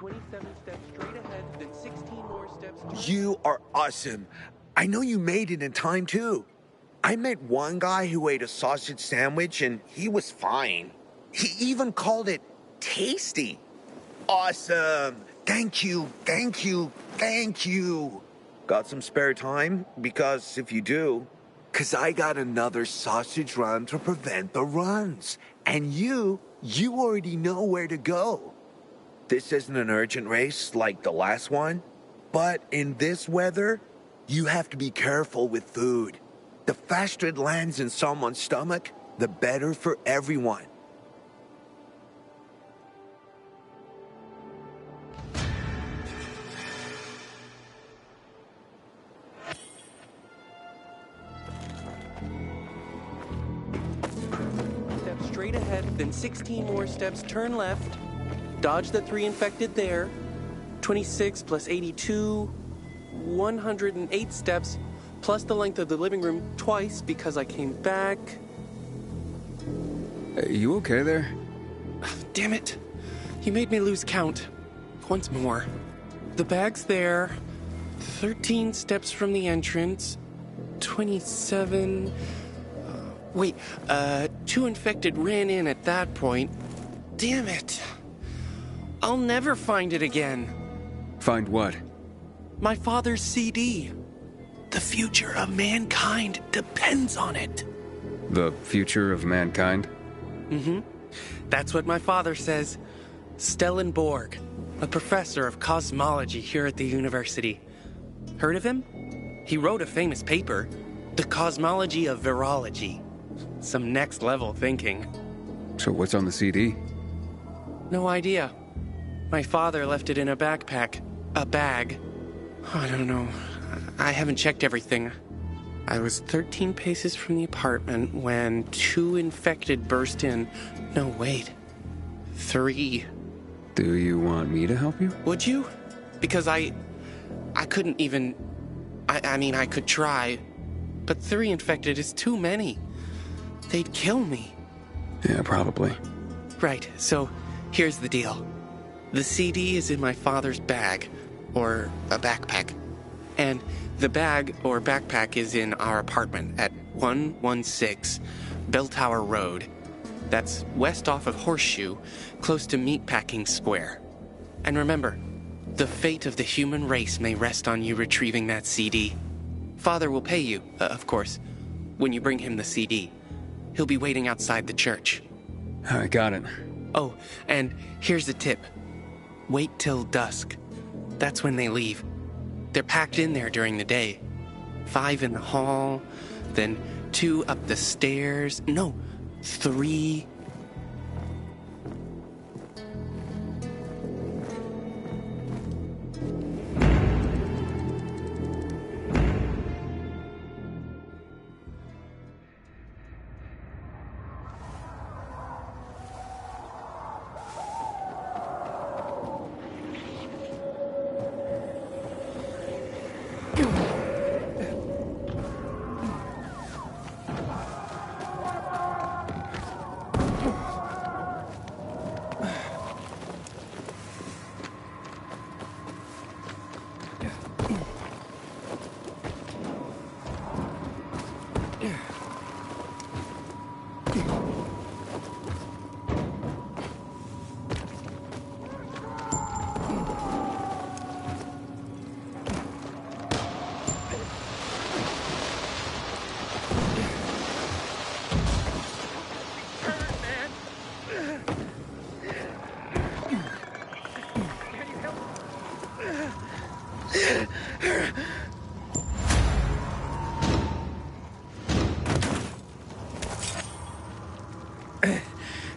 27 steps straight ahead, then 16 more steps. You are awesome. I know you made it in time, too. I met one guy who ate a sausage sandwich, and he was fine. He even called it tasty. Awesome. Thank you, thank you, thank you. Got some spare time? Because if you do... Because I got another sausage run to prevent the runs. And you already know where to go. This isn't an urgent race like the last one. But in this weather, you have to be careful with food. The faster it lands in someone's stomach, the better for everyone. Step straight ahead, then 16 more steps, turn left. Dodge the 3 infected there. 26 plus 82, 108 steps, plus the length of the living room twice because I came back. You okay there? Damn it. You made me lose count. Once more. The bag's there. 13 steps from the entrance. 27... Wait, 2 infected ran in at that point. Damn it. I'll never find it again. Find what? My father's CD. The future of mankind depends on it. The future of mankind? Mm-hmm. That's what my father says. Stellenborg, a professor of cosmology here at the university. Heard of him? He wrote a famous paper, The Cosmology of Virology. Some next-level thinking. So what's on the CD? No idea. My father left it in a backpack. A bag. I don't know. I haven't checked everything. I was 13 paces from the apartment when 2 infected burst in. No, wait. 3. Do you want me to help you? Would you? Because I couldn't even... I mean, I could try. But 3 infected is too many. They'd kill me. Yeah, probably. Right, so here's the deal. The CD is in my father's bag, or a backpack. And the bag or backpack is in our apartment at 116 Bell Tower Road. That's west off of Horseshoe, close to Meatpacking Square. And remember, the fate of the human race may rest on you retrieving that CD. Father will pay you, of course, when you bring him the CD. He'll be waiting outside the church. I got it. Oh, and here's a tip. Wait till dusk. That's when they leave. They're packed in there during the day. 5 in the hall, then 2 up the stairs. No, 3.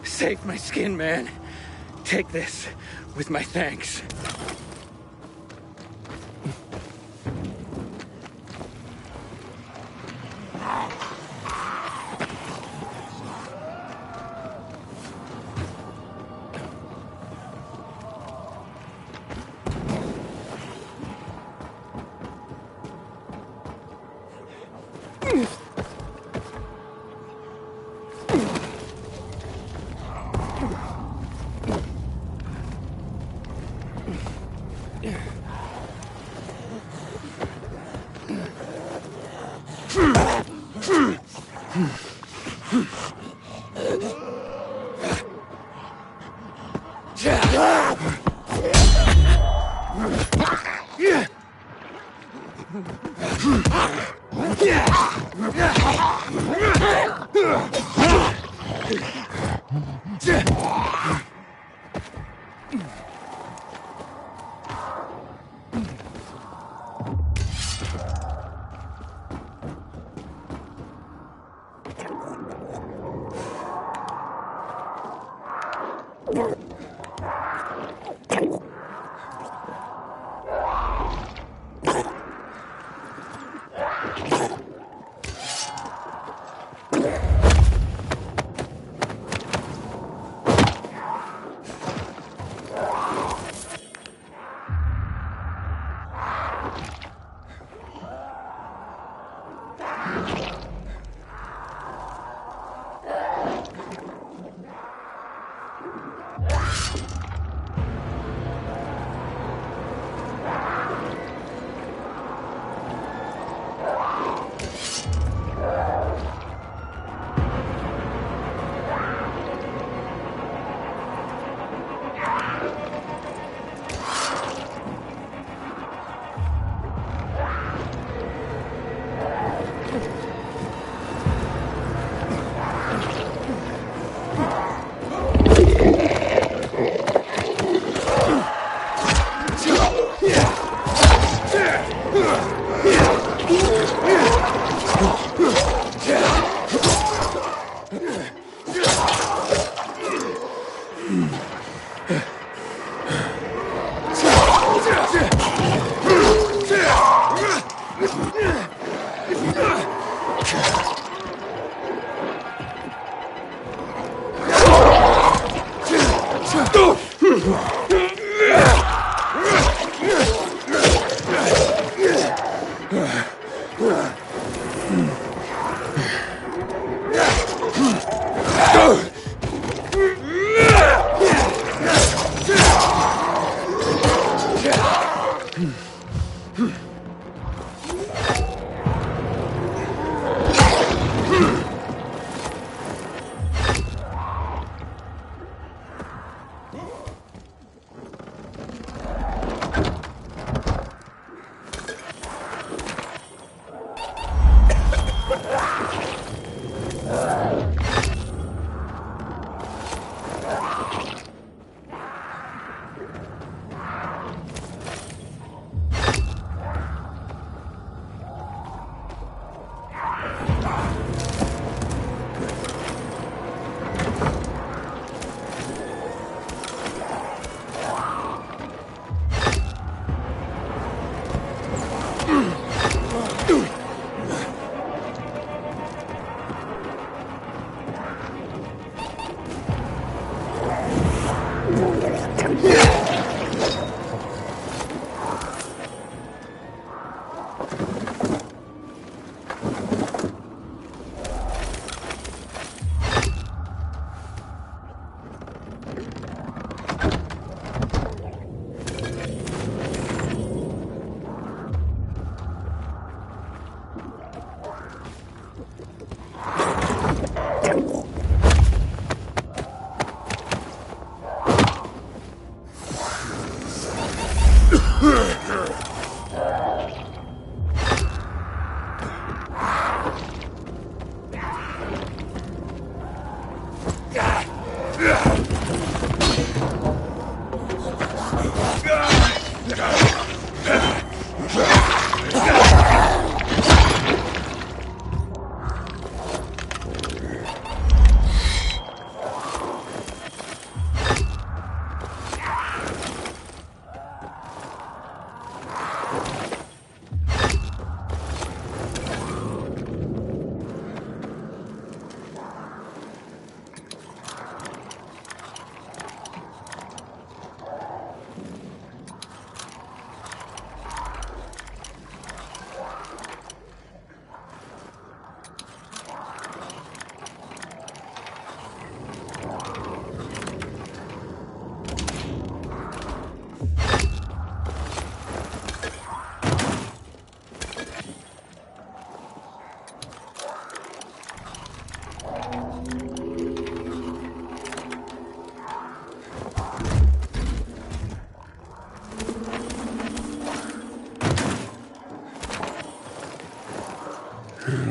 Save my skin, man. Take this with my thanks.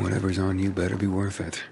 Whatever's on you better be worth it.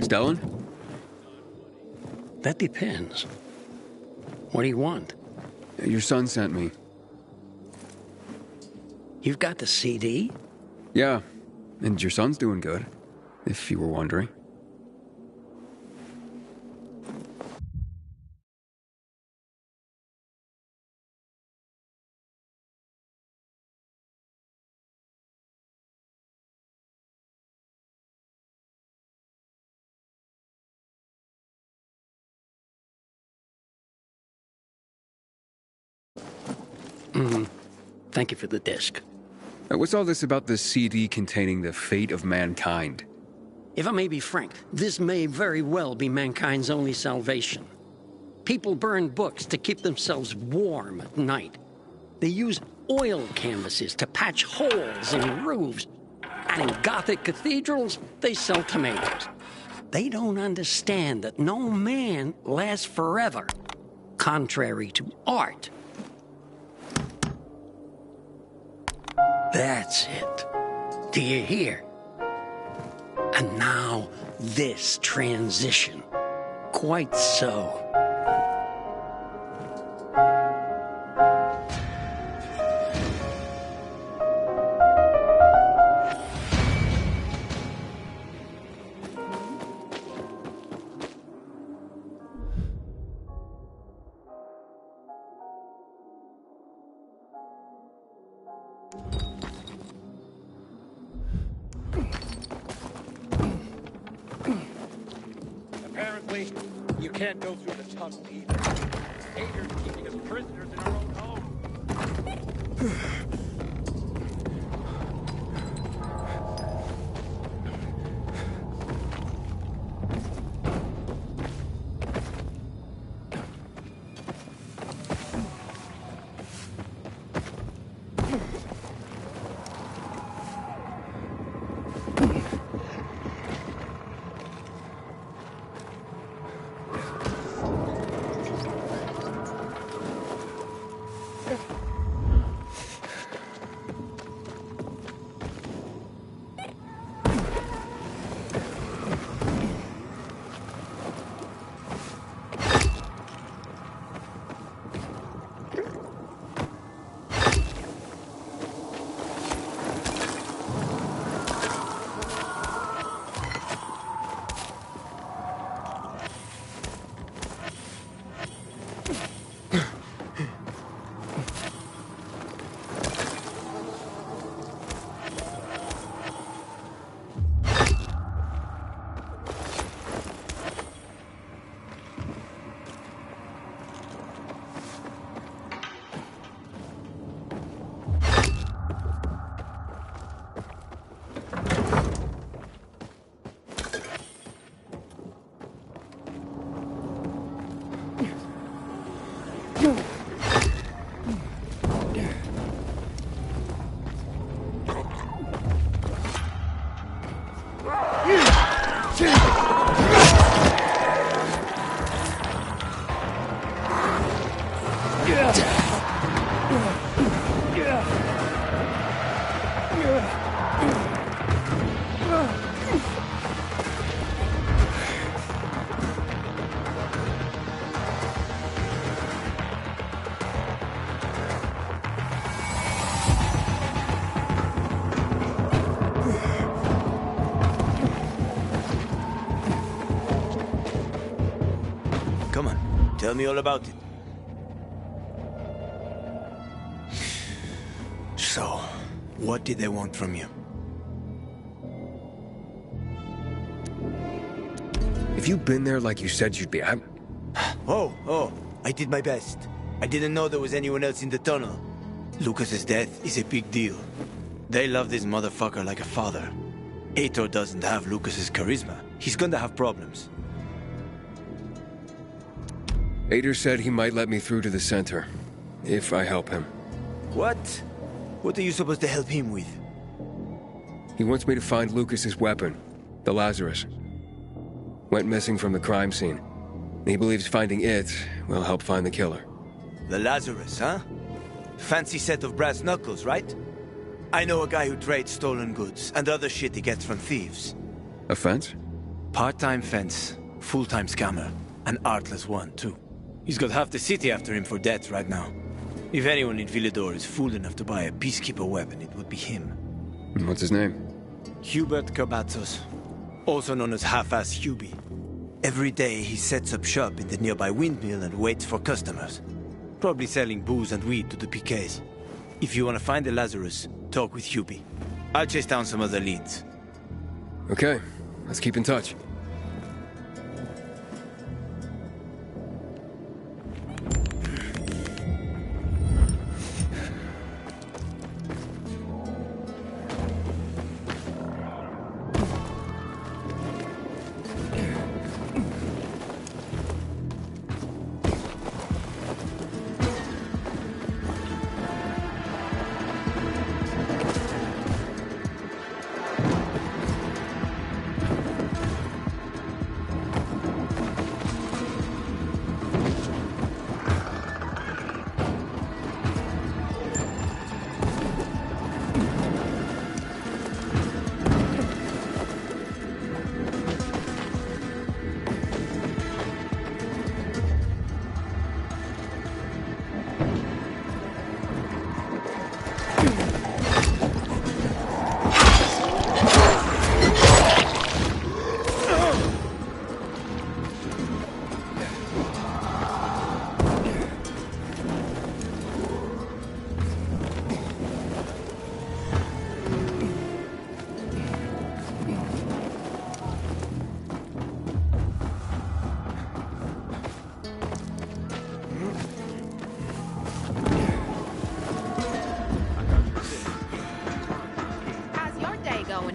Stolen? That depends. What do you want? Your son sent me. You've got the CD? Yeah, and your son's doing good, if you were wondering. Thank you for the disc. What's all this about the CD containing the fate of mankind? If I may be frank, this may very well be mankind's only salvation. People burn books to keep themselves warm at night. They use oil canvases to patch holes in roofs. And in Gothic cathedrals, they sell tomatoes. They don't understand that no man lasts forever, contrary to art. That's it. Do you hear? And now, this transition. Quite so. Apparently, you can't go through the tunnel either. Haters keeping us prisoners in our own home. Come on, tell me all about it. So, what did they want from you? If you'd been there like you said you'd be, Oh, I did my best. I didn't know there was anyone else in the tunnel. Lucas's death is a big deal. They love this motherfucker like a father. Aitor doesn't have Lucas's charisma. He's gonna have problems. Aitor said he might let me through to the center, if I help him. What? What are you supposed to help him with? He wants me to find Lucas's weapon, the Lazarus. Went missing from the crime scene. He believes finding it will help find the killer. The Lazarus, huh? Fancy set of brass knuckles, right? I know a guy who trades stolen goods and other shit he gets from thieves. A fence? Part-time fence, full-time scammer. An artless one, too. He's got half the city after him for debt right now. If anyone in Villador is fool enough to buy a peacekeeper weapon, it would be him. What's his name? Hubert Carbatzos, also known as Half-Ass Hubie. Every day he sets up shop in the nearby windmill and waits for customers. Probably selling booze and weed to the PKs. If you want to find the Lazarus, talk with Hubie. I'll chase down some other leads. Okay, let's keep in touch.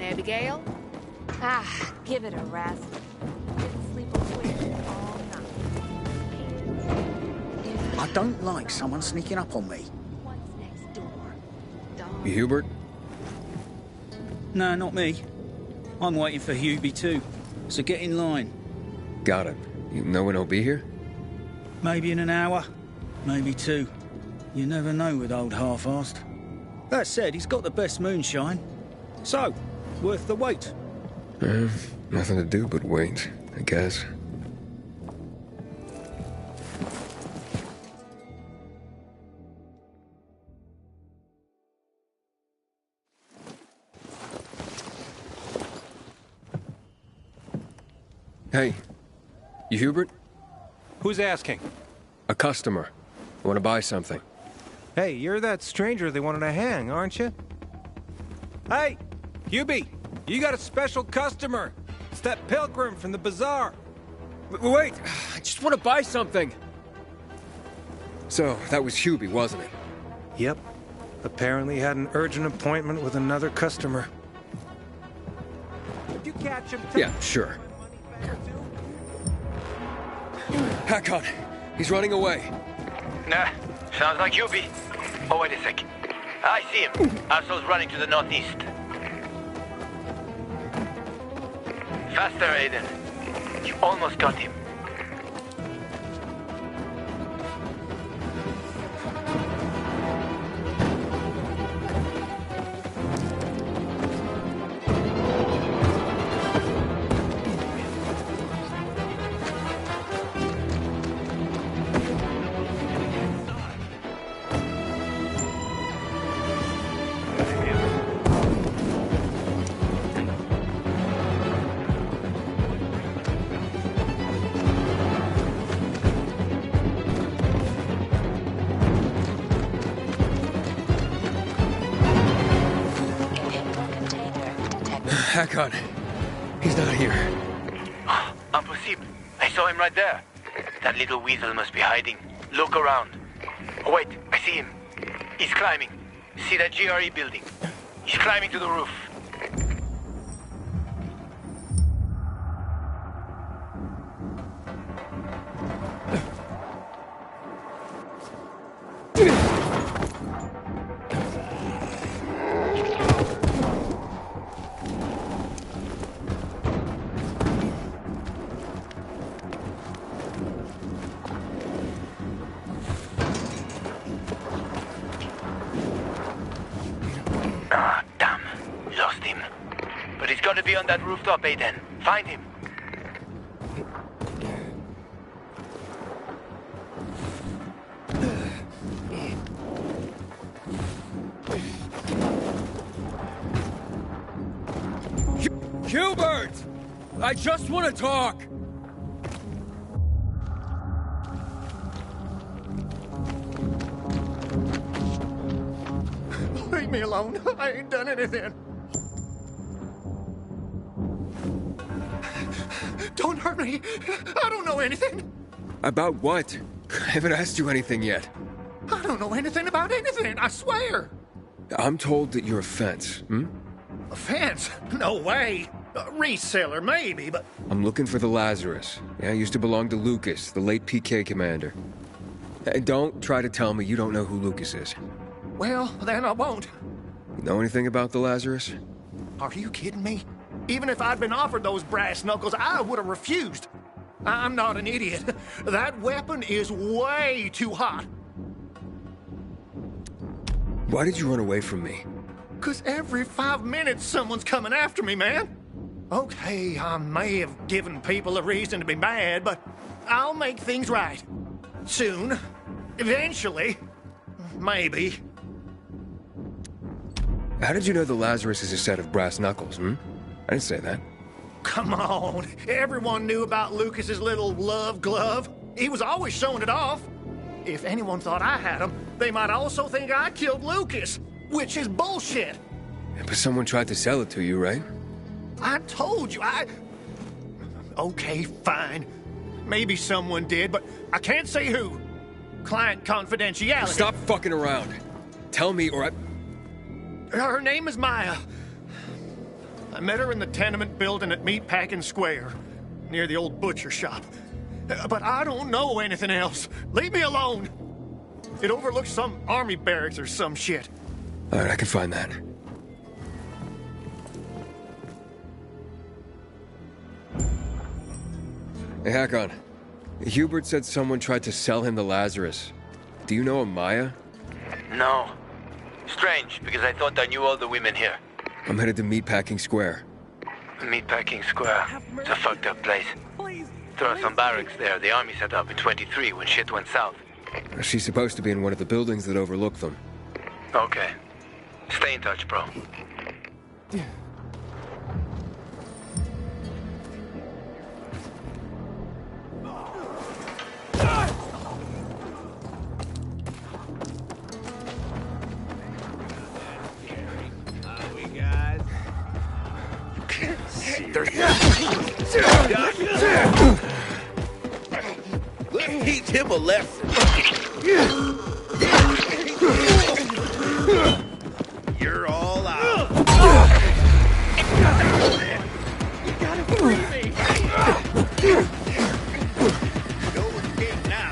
Abigail? Ah, give it a rest. Didn't sleep a wink all night. I don't like someone sneaking up on me. What's next door? Hubert? No, not me. I'm waiting for Hubie too, so get in line. Got it. You know when he'll be here? Maybe in an hour, maybe two. You never know with old half-assed. That said, he's got the best moonshine. So, worth the wait. Nothing to do but wait, I guess. Hey, you Hubert? Who's asking? A customer. I want to buy something. Hey, you're that stranger they wanted to hang, aren't you? Hey, Hubie, you got a special customer. It's that pilgrim from the bazaar. Wait, I just want to buy something. So, that was Hubie, wasn't it? Yep. Apparently had an urgent appointment with another customer. Did you catch him? Yeah, sure. Hack on. He's running away. Nah, sounds like Yubi. Oh, wait a sec. I see him. Arso's running to the northeast. Faster, Aiden. You almost got him. Hakon. He's not here. Impossible. I saw him right there. That little weasel must be hiding. Look around. Oh, wait, I see him. He's climbing. See that GRE building? He's climbing to the roof. Ah, damn. Lost him. But he's gotta be on that rooftop, Aiden. Find him. Hubert! I just want to talk! Leave me alone. I ain't done anything. Don't hurt me. I don't know anything. About what? I haven't asked you anything yet. I don't know anything about anything, I swear. I'm told that you're a fence, A fence? No way. A reseller, maybe, but... I'm looking for the Lazarus. Yeah, used to belong to Lucas, the late PK commander. And don't try to tell me you don't know who Lucas is. Well, then I won't. You know anything about the Lazarus? Are you kidding me? Even if I'd been offered those brass knuckles, I would have refused. I'm not an idiot. That weapon is way too hot. Why did you run away from me? 'Cause every 5 minutes someone's coming after me, man. Okay, I may have given people a reason to be mad, but I'll make things right. Soon. Eventually. Maybe. How did you know the Lazarus is a set of brass knuckles, I didn't say that. Come on. Everyone knew about Lucas's little love glove. He was always showing it off. If anyone thought I had him, they might also think I killed Lucas, which is bullshit. But someone tried to sell it to you, right? I told you, Okay, fine. Maybe someone did, but I can't say who. Client confidentiality. Stop fucking around. Tell me or I... Her name is Maya. I met her in the tenement building at Meatpacking Square, near the old butcher shop. But I don't know anything else. Leave me alone. It overlooks some army barracks or some shit. All right, I can find that. Hey, Hakon. Hubert said someone tried to sell him the Lazarus. Do you know a Maya? No. Strange, because I thought I knew all the women here. I'm headed to Meatpacking Square. Meatpacking Square. It's a fucked up place. There are some barracks there the army set up in 23 when shit went south. She's supposed to be in one of the buildings that overlook them. Okay. Stay in touch, bro. Let's teach him a lesson. You're all out. You gotta free me. No escape now.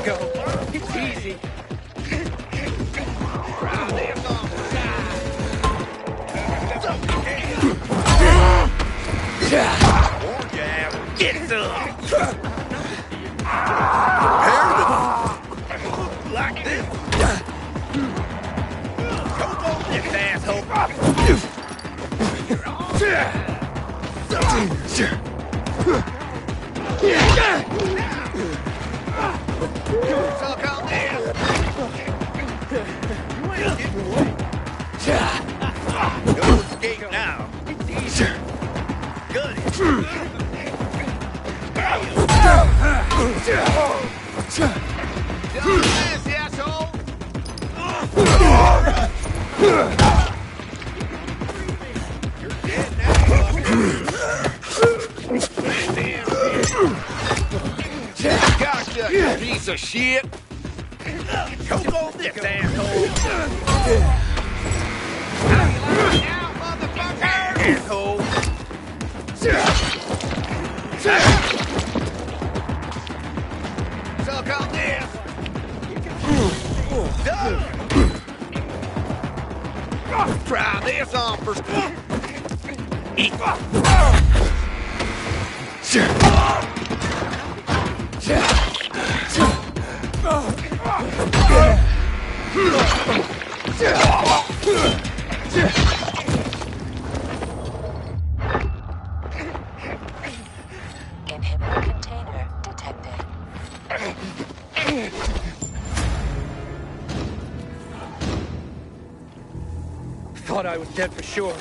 go. It's easy. Get some. Like this. Go this asshole. Suck on this. You ain't getting away. Go escape now. It's easy. Good. This asshole. You're dead now. Gotcha, you piece of shit. Choke on this asshole. Now, motherfucker. Asshole. Suck on this. Try this on for... Eat. Inhibitor container detected. Thought I was dead for sure.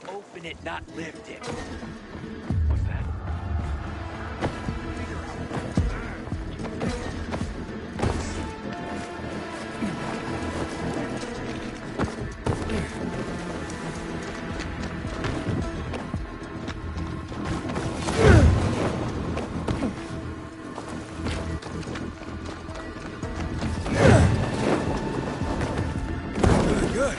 Open it, not lift it. What's that? Good.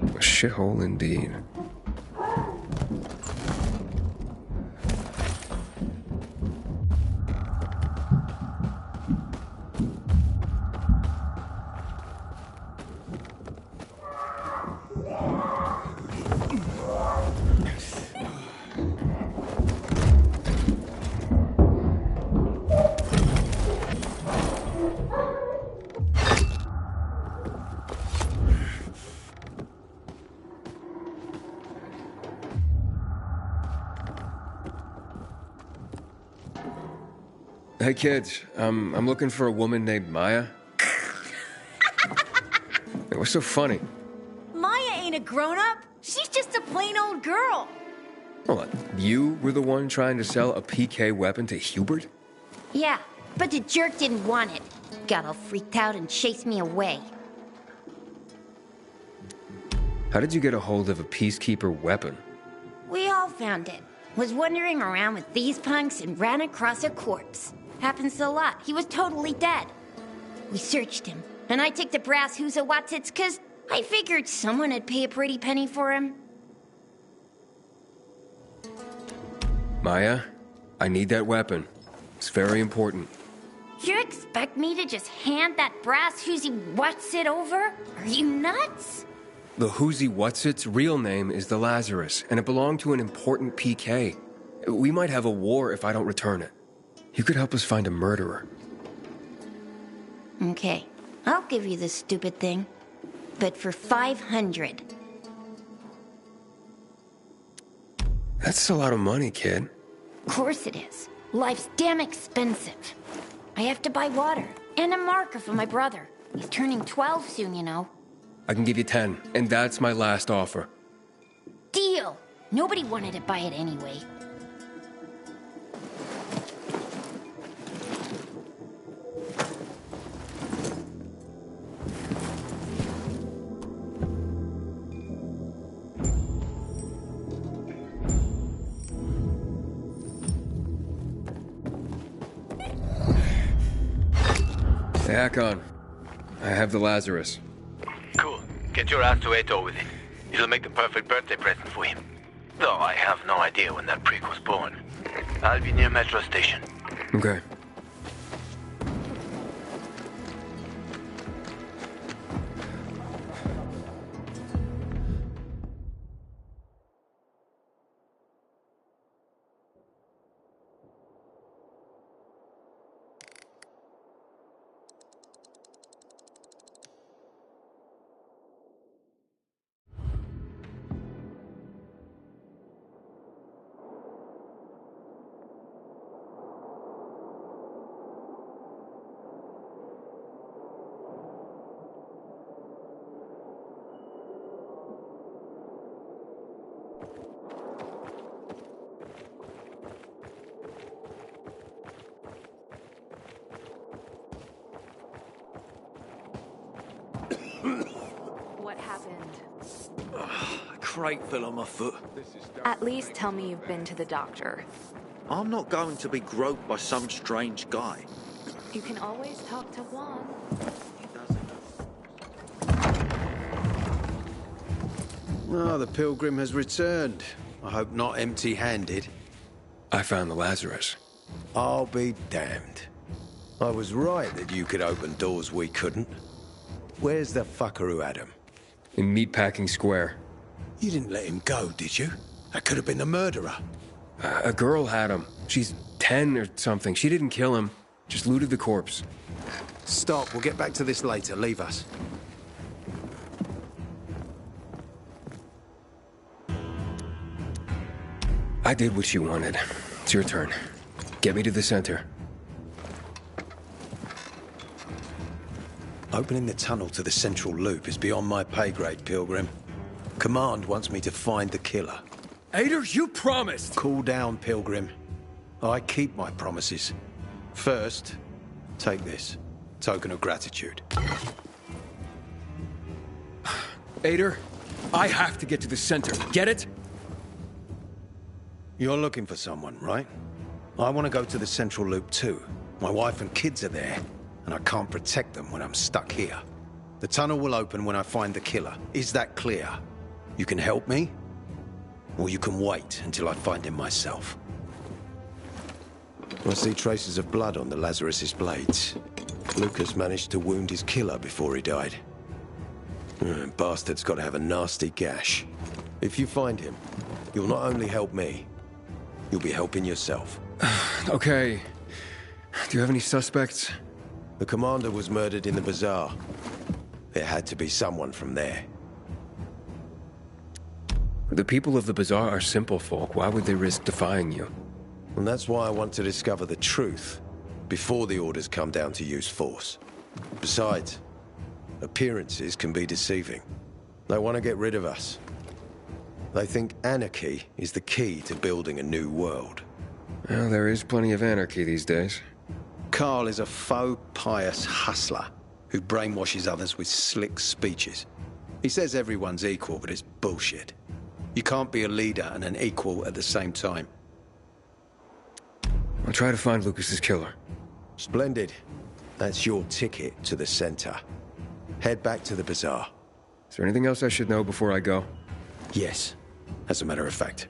A shithole indeed. Hey kids, I'm looking for a woman named Maya. Hey, what's so funny? Maya ain't a grown-up. She's just a plain old girl. Hold on, you were the one trying to sell a PK weapon to Hubert? Yeah, but the jerk didn't want it. Got all freaked out and chased me away. How did you get a hold of a Peacekeeper weapon? We all found it. Was wandering around with these punks and ran across a corpse. Happens a lot. He was totally dead. We searched him, and I took the brass who's a what's-its, 'cause I figured someone would pay a pretty penny for him. Maya, I need that weapon. It's very important. You expect me to just hand that brass who's what's-it over? Are you nuts? The Who's What's-It's real name is the Lazarus, and it belonged to an important PK. We might have a war if I don't return it. You could help us find a murderer. Okay, I'll give you this stupid thing, but for 500. That's a lot of money, kid. Of course it is. Life's damn expensive. I have to buy water and a marker for my brother. He's turning 12 soon, you know. I can give you 10, and that's my last offer. Deal! Nobody wanted to buy it anyway. Hakon, I have the Lazarus. Cool. Get your ass to Eto with it. It'll make the perfect birthday present for him. Though I have no idea when that prick was born. I'll be near Metro Station. Okay. What happened? Crate fell on my foot. At least tell me you've been to the doctor. I'm not going to be groped by some strange guy. You can always talk to Juan. Oh, the pilgrim has returned. I hope not empty-handed. I found the Lazarus. I'll be damned. I was right that you could open doors we couldn't. Where's the fucker who had him? In Meatpacking Square. You didn't let him go, did you? That could have been the murderer. A girl had him. She's 10 or something. She didn't kill him, just looted the corpse. Stop, we'll get back to this later. Leave us. I did what you wanted. It's your turn. Get me to the center. Opening the tunnel to the central loop is beyond my pay grade, Pilgrim. Command wants me to find the killer. Ader, you promised! Cool down, Pilgrim. I keep my promises. First, take this. Token of gratitude. Ader, I have to get to the center. Get it? You're looking for someone, right? I want to go to the central loop too. My wife and kids are there, and I can't protect them when I'm stuck here. The tunnel will open when I find the killer. Is that clear? You can help me, or you can wait until I find him myself. I see traces of blood on the Lazarus's blades. Lucas managed to wound his killer before he died. Bastard's got to have a nasty gash. If you find him, you'll not only help me, you'll be helping yourself. Okay. Do you have any suspects? The commander was murdered in the bazaar. It had to be someone from there. The people of the bazaar are simple folk. Why would they risk defying you? And that's why I want to discover the truth before the orders come down to use force. Besides, appearances can be deceiving. They want to get rid of us. They think anarchy is the key to building a new world. Well, there is plenty of anarchy these days. Carl is a faux pious hustler who brainwashes others with slick speeches. He says everyone's equal, but it's bullshit. You can't be a leader and an equal at the same time. I'll try to find Lucas's killer. Splendid. That's your ticket to the center. Head back to the bazaar. Is there anything else I should know before I go? Yes, as a matter of fact.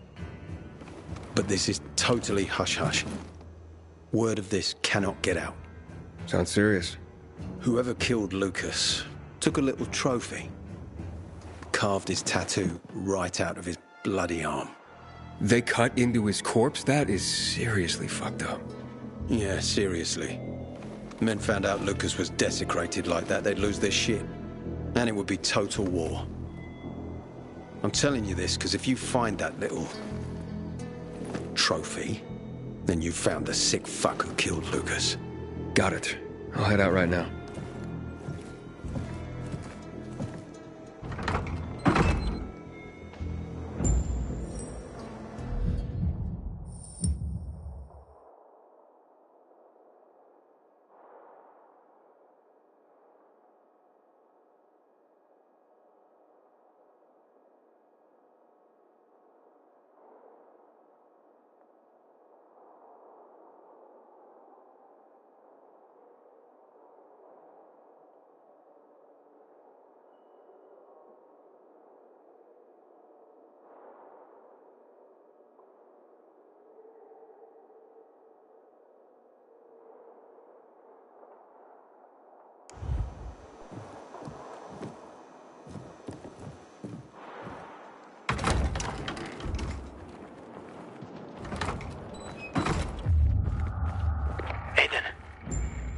But this is totally hush-hush. Word of this cannot get out. Sounds serious. Whoever killed Lucas took a little trophy. Carved his tattoo right out of his bloody arm. They cut into his corpse? That is seriously fucked up. Yeah, seriously. Men found out Lucas was desecrated like that, they'd lose their shit. And it would be total war. I'm telling you this because if you find that little trophy, then you found the sick fuck who killed Lucas. Got it. I'll head out right now.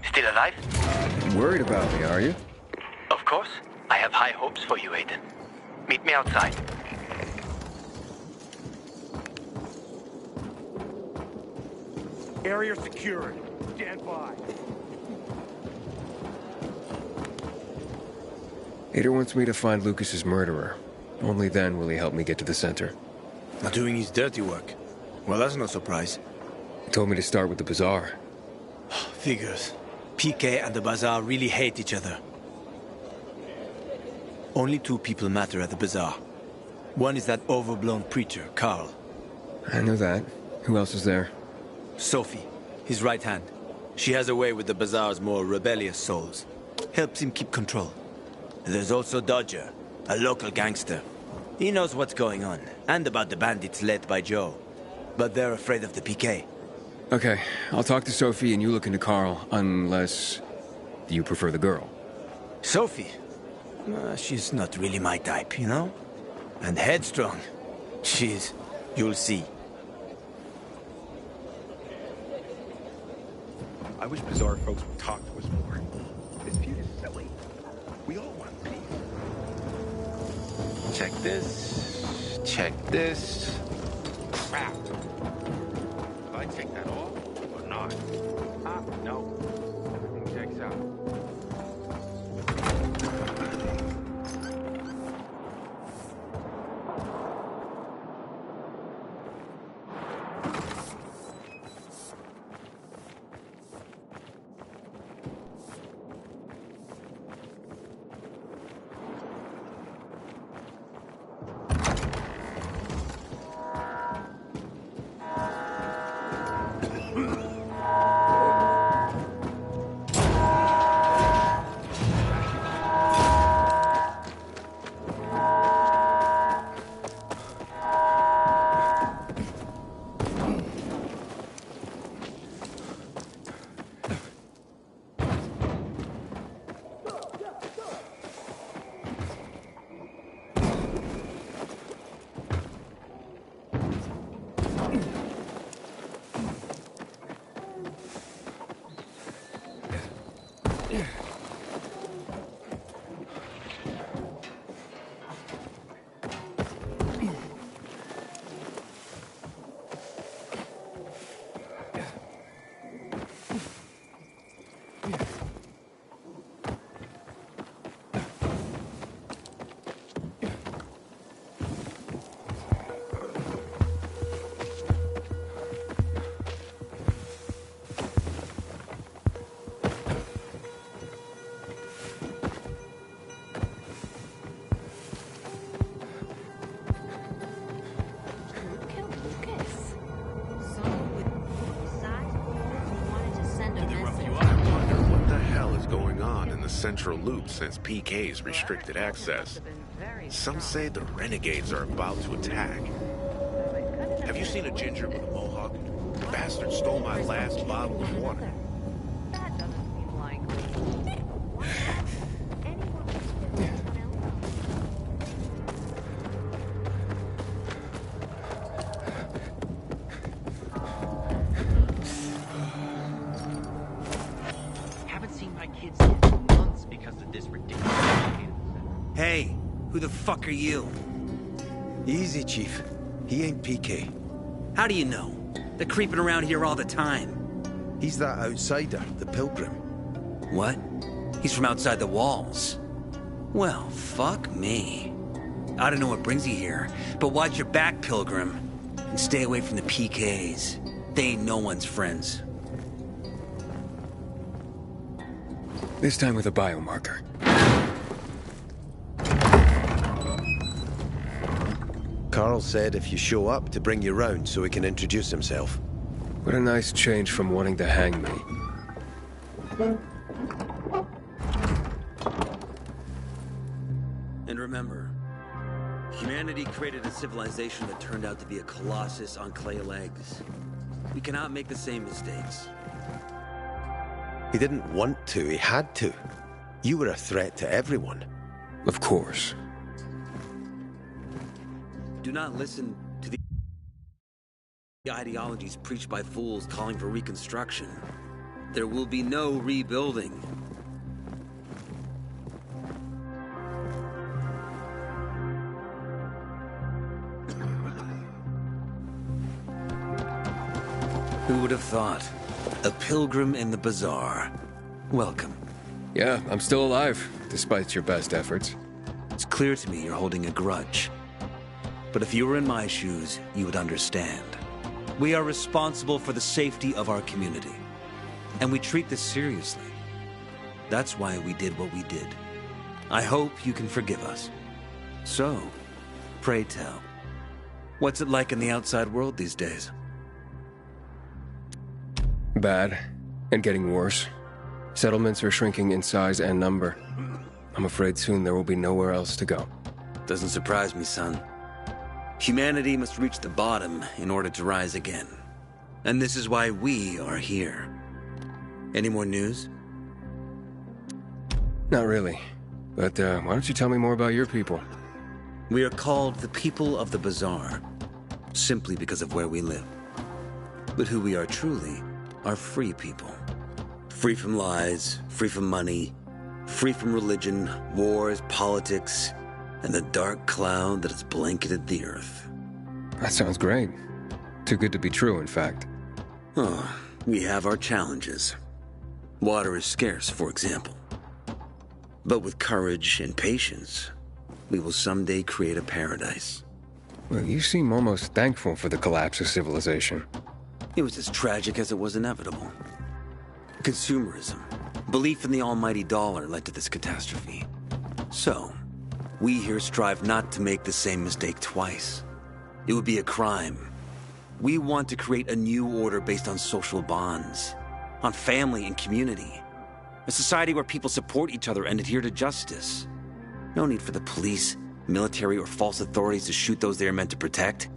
Still alive? Worried about me, are you? Of course. I have high hopes for you, Aiden. Meet me outside. Area secured. Stand by. Ader wants me to find Lucas's murderer. Only then will he help me get to the center. Not doing his dirty work. Well, that's no surprise. He told me to start with the bazaar. Figures. PK and the bazaar really hate each other. Only two people matter at the bazaar. One is that overblown preacher, Carl. I know that. Who else is there? Sophie, his right hand. She has a way with the bazaar's more rebellious souls. Helps him keep control. There's also Dodger, a local gangster. He knows what's going on, and about the bandits led by Joe. But they're afraid of the PK. Okay, I'll talk to Sophie and you look into Carl, unless you prefer the girl. Sophie? She's not really my type, you know? And headstrong. You'll see. I wish Bazaar folks would talk to us more. This feud is silly. We all want peace. Check this. Check this. Crap. Do I take that off or not? No. Everything checks out. going on in the central loop since PK's restricted access. Some say the renegades are about to attack. Have you seen a ginger with a mohawk? The bastard stole my last bottle of water. Haven't seen my kids in months because of this ridiculous. Hey, who the fuck are you? Easy, Chief. He ain't PK. How do you know? They're creeping around here all the time. He's that outsider, the Pilgrim. What? He's from outside the walls. Well, fuck me. I don't know what brings you here, but watch your back, Pilgrim. And stay away from the PKs. They ain't no one's friends. This time with a biomarker. Carl said if you show up to bring you round so he can introduce himself. What a nice change from wanting to hang me. And remember, humanity created a civilization that turned out to be a colossus on clay legs. We cannot make the same mistakes. He didn't want to, he had to. You were a threat to everyone. Of course. Do not listen to the ideologies preached by fools calling for reconstruction. There will be no rebuilding. Who would have thought? A pilgrim in the bazaar. Welcome. Yeah, I'm still alive, despite your best efforts. It's clear to me you're holding a grudge. But if you were in my shoes, you would understand. We are responsible for the safety of our community. And we treat this seriously. That's why we did what we did. I hope you can forgive us. So, pray tell, what's it like in the outside world these days? Bad, and getting worse. Settlements are shrinking in size and number. I'm afraid soon there will be nowhere else to go. Doesn't surprise me, son. Humanity must reach the bottom in order to rise again. And this is why we are here. Any more news? Not really. But why don't you tell me more about your people? We are called the people of the bazaar, simply because of where we live. But who we are truly are free people. Free from lies, free from money, free from religion, wars, politics, and the dark cloud that has blanketed the earth. That sounds great. Too good to be true, in fact. Oh, we have our challenges. Water is scarce, for example. But with courage and patience, we will someday create a paradise. Well, you seem almost thankful for the collapse of civilization. It was as tragic as it was inevitable. Consumerism, belief in the almighty dollar led to this catastrophe. So, we here strive not to make the same mistake twice. It would be a crime. We want to create a new order based on social bonds, on family and community. A society where people support each other and adhere to justice. No need for the police, military, or false authorities to shoot those they are meant to protect.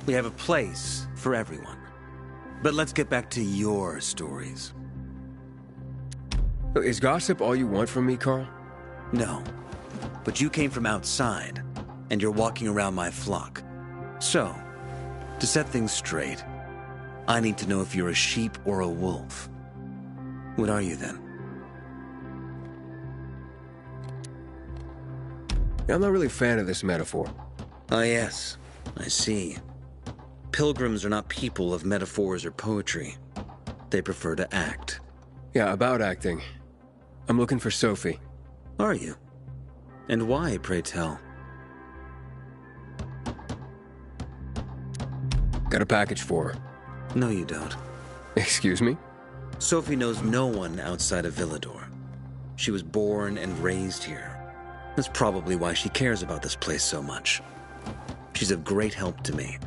We have a place for everyone. But let's get back to your stories. Is gossip all you want from me, Carl? No. But you came from outside, and you're walking around my flock. So, to set things straight, I need to know if you're a sheep or a wolf. What are you then? I'm not really a fan of this metaphor. Ah, yes. I see. Pilgrims are not people of metaphors or poetry. They prefer to act. Yeah, about acting. I'm looking for Sophie. Are you? And why, pray tell? Got a package for her. No, you don't. Excuse me? Sophie knows no one outside of Villador. She was born and raised here. That's probably why she cares about this place so much. She's of great help to me.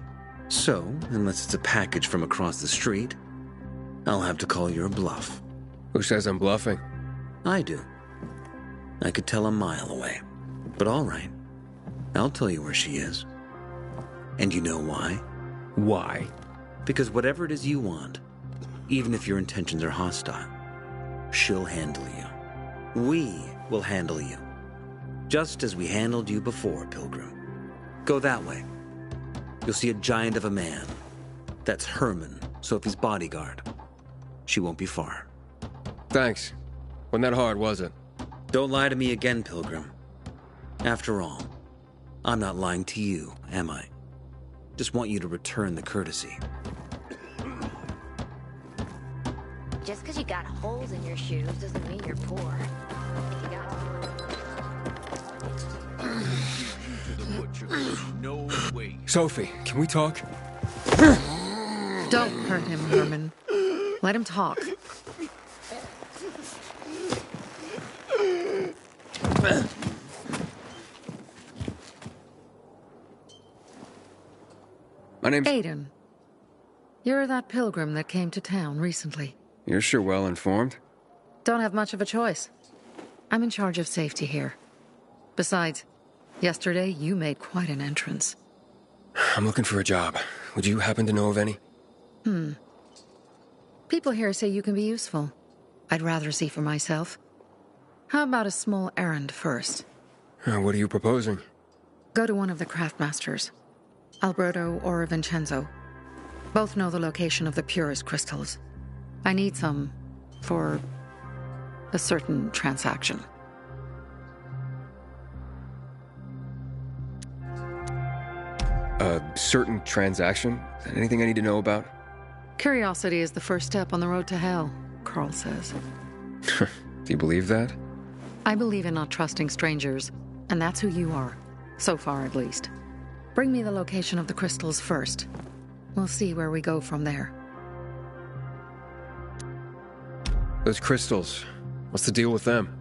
So, unless it's a package from across the street, I'll have to call your bluff. Who says I'm bluffing? I do. I could tell a mile away. But all right. I'll tell you where she is. And you know why? Why? Because whatever it is you want, even if your intentions are hostile, she'll handle you. We will handle you. Just as we handled you before, Pilgrim. Go that way. You'll see a giant of a man. That's Herman, Sophie's bodyguard. She won't be far. Thanks. Wasn't that hard, was it? Don't lie to me again, Pilgrim. After all, I'm not lying to you, am I? Just want you to return the courtesy. Just because you got holes in your shoes doesn't mean you're poor. No way. Sophie, can we talk? Don't hurt him, Herman. Let him talk. My name's... Aiden. You're that pilgrim that came to town recently. You're sure well informed. Don't have much of a choice. I'm in charge of safety here. Besides, yesterday you made quite an entrance. I'm looking for a job. Would you happen to know of any? People here say you can be useful. I'd rather see for myself. How about a small errand first? What are you proposing? Go to one of the craftmasters. Alberto or Vincenzo. Both know the location of the purest crystals. I need some for a certain transaction. A certain transaction? Anything I need to know about? Curiosity is the first step on the road to hell, Carl says. Do you believe that? I believe in not trusting strangers, and that's who you are. So far, at least. Bring me the location of the crystals first. We'll see where we go from there. Those crystals, what's the deal with them?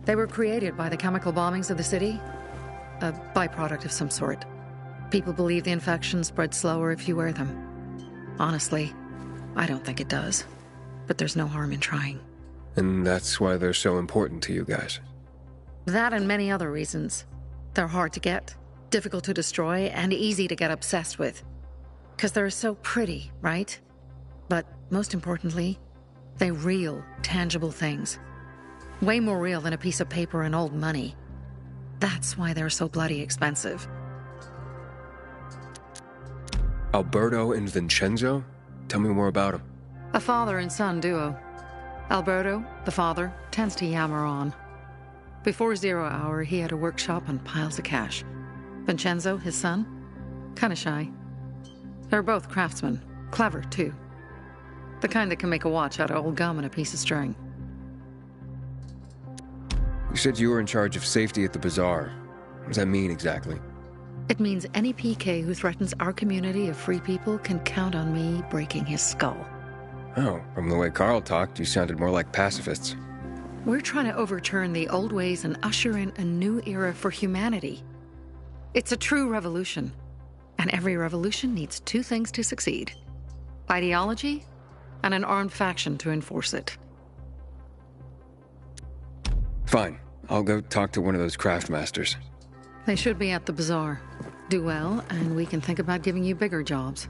They were created by the chemical bombings of the city. A byproduct of some sort. People believe the infection spreads slower if you wear them. Honestly, I don't think it does. But there's no harm in trying. And that's why they're so important to you guys. That and many other reasons. They're hard to get, difficult to destroy, and easy to get obsessed with. Because they're so pretty, right? But most importantly, they're real, tangible things. Way more real than a piece of paper and old money. That's why they're so bloody expensive. Alberto and Vincenzo? Tell me more about them. A father and son duo. Alberto, the father, tends to yammer on. Before 0 hour, he had a workshop and piles of cash. Vincenzo, his son, kinda shy. They're both craftsmen, clever too. The kind that can make a watch out of old gum and a piece of string. You said you were in charge of safety at the bazaar. What does that mean exactly? It means any PK who threatens our community of free people can count on me breaking his skull. Oh, from the way Carl talked, you sounded more like pacifists. We're trying to overturn the old ways and usher in a new era for humanity. It's a true revolution. And every revolution needs two things to succeed. Ideology and an armed faction to enforce it. Fine. I'll go talk to one of those craftmasters. They should be at the bazaar. Do well, and we can think about giving you bigger jobs.